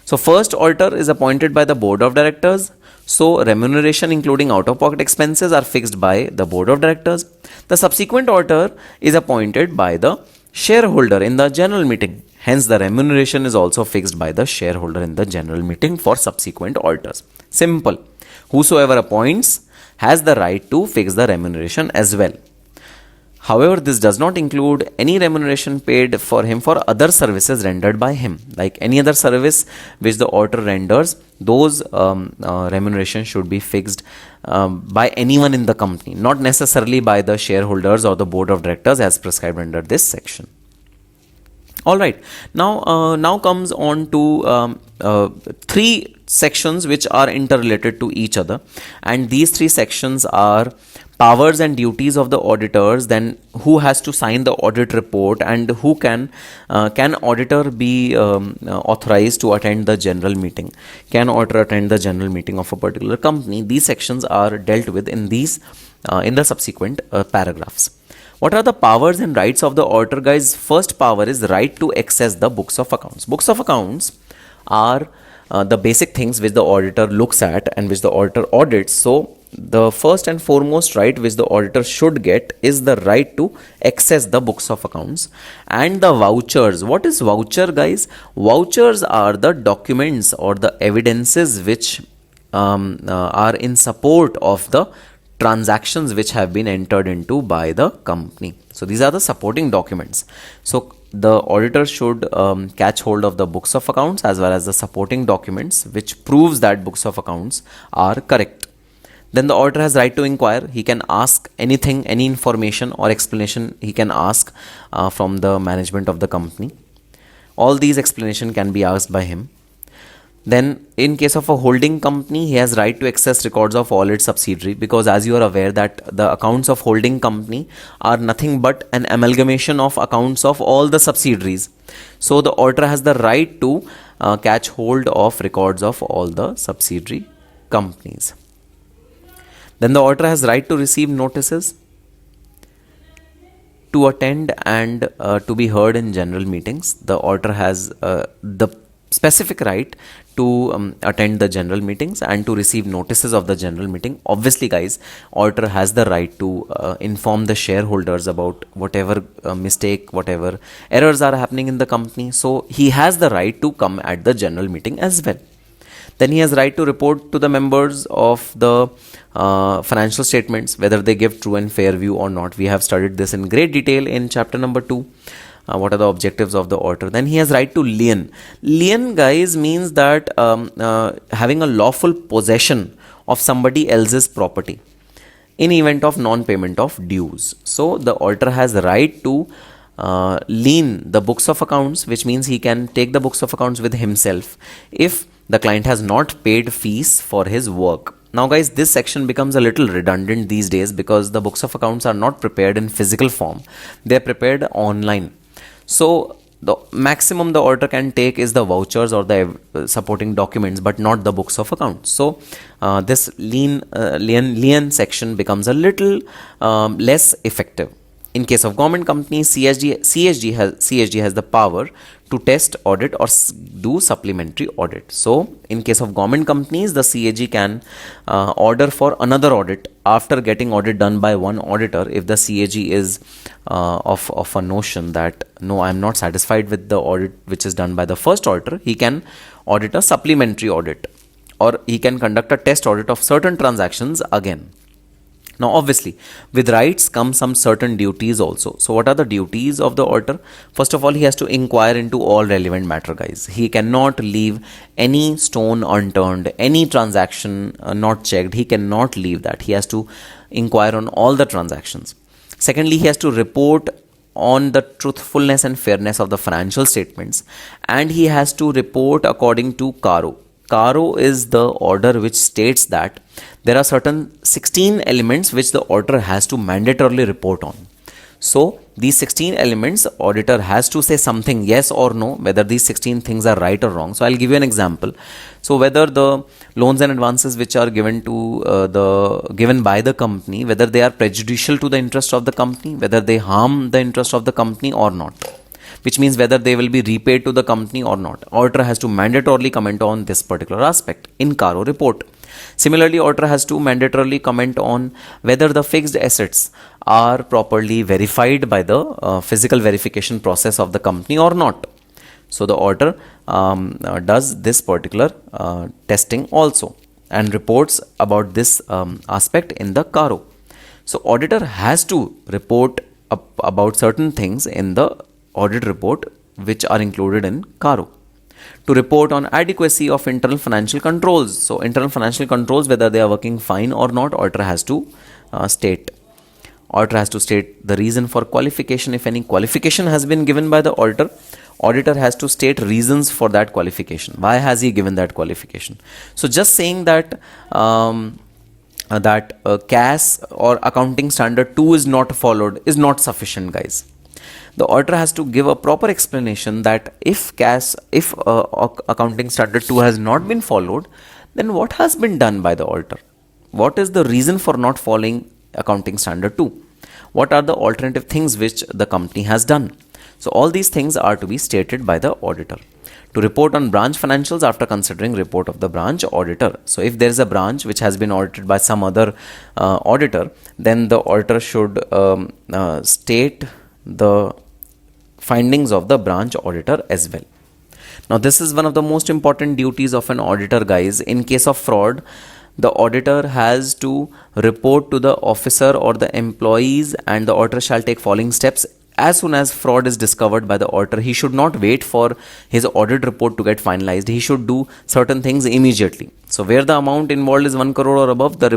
So first auditor is appointed by the board of directors. So remuneration including out-of-pocket expenses are fixed by the board of directors. The subsequent auditor is appointed by the shareholder in the general meeting. Hence, the remuneration is also fixed by the shareholder in the general meeting for subsequent auditors. Simple. Whosoever appoints has the right to fix the remuneration as well. However, this does not include any remuneration paid for him for other services rendered by him. Like any other service which the auditor renders, those remuneration should be fixed by anyone in the company, not necessarily by the shareholders or the board of directors as prescribed under this section. Alright, now comes on to three sections which are interrelated to each other, and these three sections are powers and duties of the auditors, then who has to sign the audit report, and who can auditor be authorized to attend the general meeting, can auditor attend the general meeting of a particular company. These sections are dealt with in these in the subsequent paragraphs. What are the powers and rights of the auditor, guys? First power is right to access the books of accounts. Books of accounts are the basic things which the auditor looks at and which the auditor audits. So the first and foremost right which the auditor should get is the right to access the books of accounts. And the vouchers. What is voucher, guys? Vouchers are the documents or the evidences which are in support of the transactions which have been entered into by the company. So these are the supporting documents. So the auditor should catch hold of the books of accounts as well as the supporting documents which proves that books of accounts are correct. Then the auditor has right to inquire. He can ask anything, any information or explanation he can ask from the management of the company. All these explanation can be asked by him. Then in case of a holding company, he has right to access records of all its subsidiary, because as you are aware that the accounts of holding company are nothing but an amalgamation of accounts of all the subsidiaries. So the auditor has the right to catch hold of records of all the subsidiary companies. Then the auditor has right to receive notices, to attend and to be heard in general meetings. The auditor has the specific right to attend the general meetings and to receive notices of the general meeting. Obviously, guys, auditor has the right to inform the shareholders about whatever mistake, whatever errors are happening in the company. So he has the right to come at the general meeting as well. Then he has right to report to the members of the financial statements, whether they give true and fair view or not. We have studied this in great detail in chapter number 2. what are the objectives of the auditor. Then he has right to lien. Lien, guys, means that having a lawful possession of somebody else's property in event of non-payment of dues. So the auditor has the right to lien the books of accounts, which means he can take the books of accounts with himself if the client has not paid fees for his work. Now guys, this section becomes a little redundant these days because the books of accounts are not prepared in physical form. They are prepared online. So the maximum the auditor can take is the vouchers or the supporting documents, but not the books of accounts. So this lien section becomes a little less effective. In case of government companies, CSG has the power to test, audit, or do supplementary audit. So in case of government companies, the CAG can order for another audit after getting audit done by one auditor. If the CAG is of a notion that no, I am not satisfied with the audit which is done by the first auditor, he can audit a supplementary audit, or he can conduct a test audit of certain transactions again. Now obviously with rights come some certain duties also. So what are the duties of the auditor? First of all, he has to inquire into all relevant matter, guys. He cannot leave any stone unturned, any transaction not checked. He cannot leave that. He has to inquire on all the transactions. Secondly, he has to report on the truthfulness and fairness of the financial statements, and he has to report according to CARO. CARO is the order which states that there are certain 16 elements which the auditor has to mandatorily report on. So these 16 elements, auditor has to say something, yes or no, whether these 16 things are right or wrong. So I'll give you an example. So whether the loans and advances which are given to given by the company, whether they are prejudicial to the interest of the company, whether they harm the interest of the company or not, which means whether they will be repaid to the company or not. Auditor has to mandatorily comment on this particular aspect in CARO report. Similarly, auditor has to mandatorily comment on whether the fixed assets are properly verified by the physical verification process of the company or not. So the auditor does this particular testing also and reports about this aspect in the CARO. So auditor has to report about certain things in the audit report which are included in CARO. To report on adequacy of internal financial controls. So internal financial controls, whether they are working fine or not, auditor has to state. Auditor has to state the reason for qualification. If any qualification has been given by the auditor, auditor has to state reasons for that qualification. Why has he given that qualification? So just saying that CAS or accounting standard 2 is not followed is not sufficient, guys. The auditor has to give a proper explanation that if accounting standard 2 has not been followed, then what has been done by the auditor? What is the reason for not following accounting standard 2? What are the alternative things which the company has done? So all these things are to be stated by the auditor. To report on branch financials after considering report of the branch auditor. So if there is a branch which has been audited by some other auditor, then the auditor should state the findings of the branch auditor as well. Now this is one of the most important duties of an auditor, guys. In case of fraud, the auditor has to report to the officer or the employees, and the auditor shall take following steps. As soon as fraud is discovered by the auditor, he should not wait for his audit report to get finalized. He should do certain things immediately. So where the amount involved is 1 crore or above, the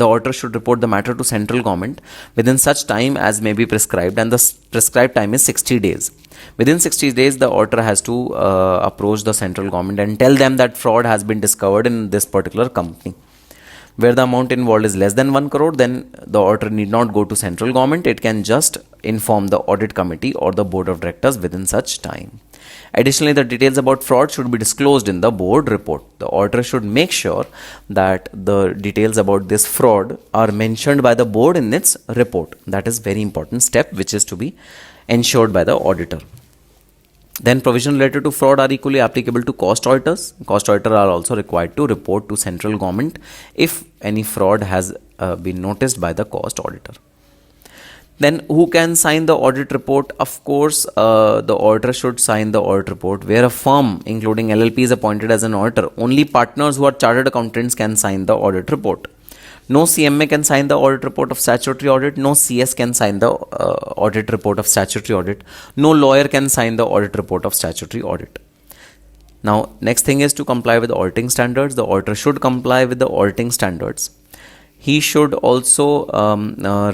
auditor should report the matter to central government within such time as may be prescribed, and the prescribed time is 60 days. Within 60 days, the auditor has to approach the central government and tell them that fraud has been discovered in this particular company. Where the amount involved is less than 1 crore, then the auditor need not go to central government. It can just inform the audit committee or the board of directors within such time. Additionally, the details about fraud should be disclosed in the board report. The auditor should make sure that the details about this fraud are mentioned by the board in its report. That is very important step which is to be ensured by the auditor. Then provision related to fraud are equally applicable to cost auditors. Cost auditors are also required to report to central government if any fraud has been noticed by the cost auditor. Then who can sign the audit report? Of course, the auditor should sign the audit report. Where a firm including LLP is appointed as an auditor, only partners who are chartered accountants can sign the audit report. No CMA can sign the audit report of statutory audit. No CS can sign the audit report of statutory audit. No lawyer can sign the audit report of statutory audit. Now, next thing is to comply with auditing standards. The auditor should comply with the auditing standards. He should also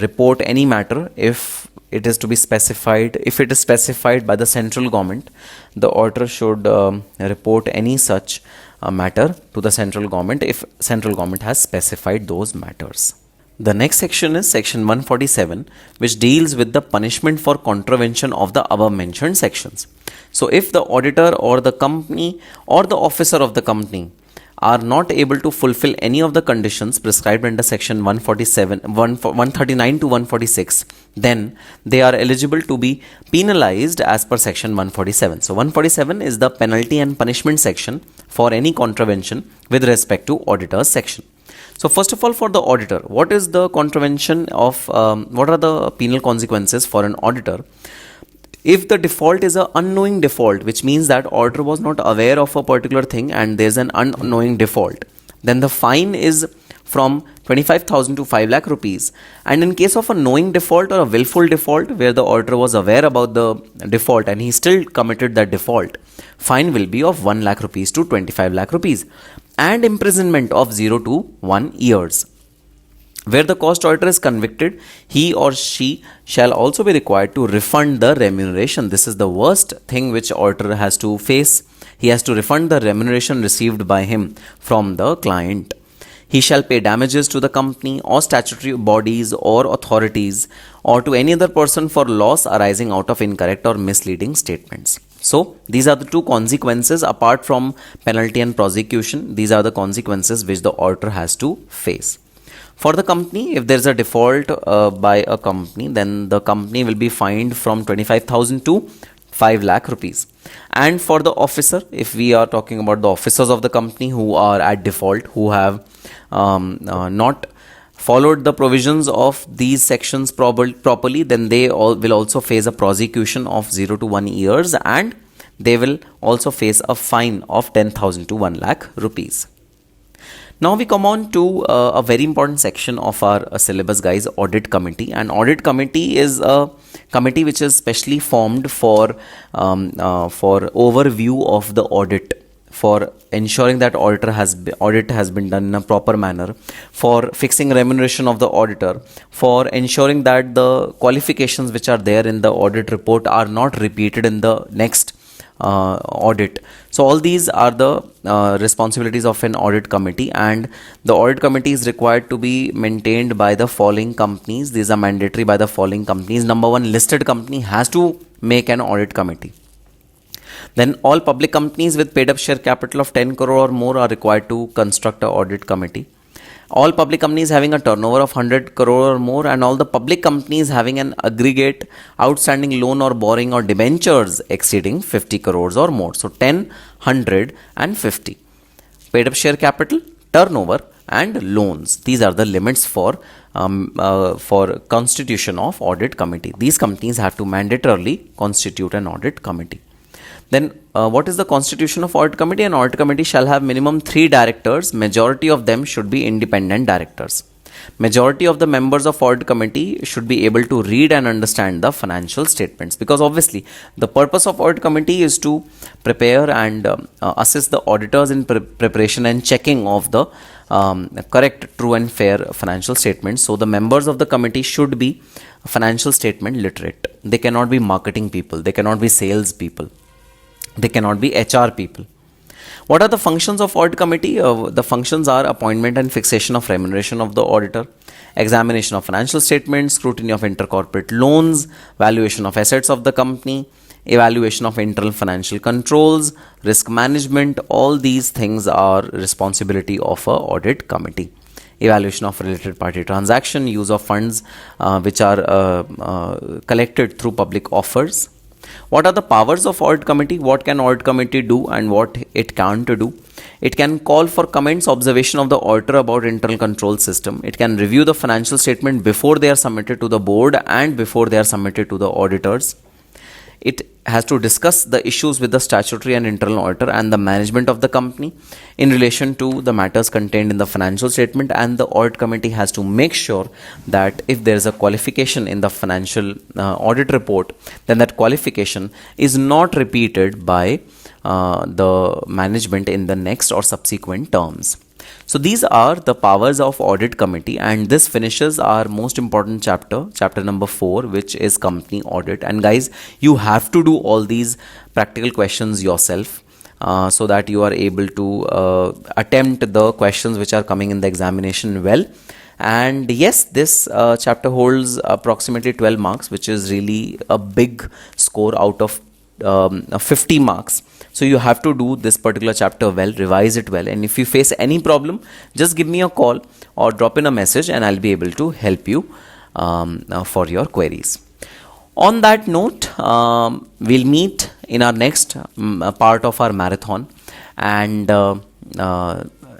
report any matter if it is to be specified. If it is specified by the central government, the auditor should report any such matter to the central government if central government has specified those matters. The next section is section 147, which deals with the punishment for contravention of the above mentioned sections. So if the auditor or the company or the officer of the company are not able to fulfill any of the conditions prescribed under section 139 to 146, then they are eligible to be penalized as per section 147. So 147 is the penalty and punishment section for any contravention with respect to auditors section. So first of all, for the auditor, what is the contravention of, what are the penal consequences for an auditor? If the default is an unknowing default, which means that auditor was not aware of a particular thing and there's an unknowing default, then the fine is from 25,000 to 5 lakh rupees. And in case of a knowing default or a willful default, where the auditor was aware about the default and he still committed that default, fine will be of 1 lakh rupees to 25 lakh rupees and imprisonment of 0 to 1 years. Where the cost auditor is convicted, he or she shall also be required to refund the remuneration. This is the worst thing which auditor has to face. He has to refund the remuneration received by him from the client. He shall pay damages to the company or statutory bodies or authorities or to any other person for loss arising out of incorrect or misleading statements. So these are the two consequences apart from penalty and prosecution. These are the consequences which the auditor has to face. For the company, if there is a default by a company, then the company will be fined from 25,000 to 5 lakh rupees. And for the officer, if we are talking about the officers of the company who are at default, who have not followed the provisions of these sections properly, then they will also face a prosecution of 0 to 1 years and they will also face a fine of 10,000 to 1 lakh rupees. Now we come on to a very important section of our syllabus, guys, audit committee. And audit committee is a committee which is specially formed for overview of the audit, for ensuring that audit has been done in a proper manner, for fixing remuneration of the auditor, for ensuring that the qualifications which are there in the audit report are not repeated in the next audit. So all these are the responsibilities of an audit committee, and the audit committee is required to be maintained by the following companies. These are mandatory by the following companies. Number one, listed company has to make an audit committee. Then all public companies with paid up share capital of 10 crore or more are required to construct an audit committee. All public companies having a turnover of 100 crore or more, and all the public companies having an aggregate outstanding loan or borrowing or debentures exceeding 50 crores or more. So 10, 100 and 50. Paid up share capital, turnover and loans. These are the limits for constitution of audit committee. These companies have to mandatorily constitute an audit committee. Then what is the constitution of audit committee? An audit committee shall have minimum 3 directors. Majority of them should be independent directors. Majority of the members of audit committee should be able to read and understand the financial statements, because obviously the purpose of audit committee is to prepare and assist the auditors in preparation and checking of the correct, true and fair financial statements. So the members of the committee should be financial statement literate. They cannot be marketing people. They cannot be sales people. They cannot be HR people. What are the functions of audit committee? The functions are appointment and fixation of remuneration of the auditor, examination of financial statements, scrutiny of intercorporate loans, valuation of assets of the company, evaluation of internal financial controls, risk management. All these things are responsibility of a audit committee. Evaluation of related party transaction, use of funds which are collected through public offers. What are the powers of audit committee? What can audit committee do and what it can't do? It can call for comments, observation of the auditor about internal control system. It can review the financial statement before they are submitted to the board and before they are submitted to the auditors. it has to discuss the issues with the statutory and internal auditor and the management of the company in relation to the matters contained in the financial statement, and the audit committee has to make sure that if there is a qualification in the financial audit report, then that qualification is not repeated by the management in the next or subsequent terms. So these are the powers of audit committee, and this finishes our most important chapter number 4, which is company audit. And guys, you have to do all these practical questions yourself so that you are able to attempt the questions which are coming in the examination well. And yes, this chapter holds approximately 12 marks, which is really a big score out of 50 marks. So you have to do this particular chapter well, revise it well, and if you face any problem, just give me a call or drop in a message and I'll be able to help you for your queries. On that note, we'll meet in our next part of our marathon, and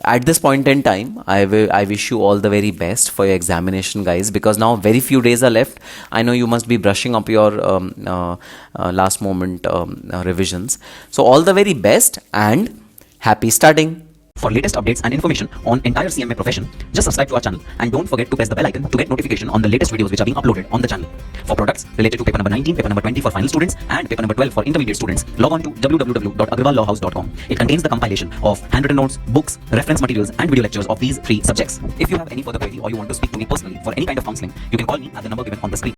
at this point in time, I wish you all the very best for your examination, guys, because now very few days are left. I know you must be brushing up your last moment revisions. So all the very best and happy studying. For latest updates and information on entire CMA profession, just subscribe to our channel and don't forget to press the bell icon to get notification on the latest videos which are being uploaded on the channel. For products related to paper number 19, paper number 20 for final students, and paper number 12 for intermediate students, log on to www.agrawallawhouse.com. It contains the compilation of handwritten notes, books, reference materials, and video lectures of these 3 subjects. If you have any further query or you want to speak to me personally for any kind of counseling, you can call me at the number given on the screen.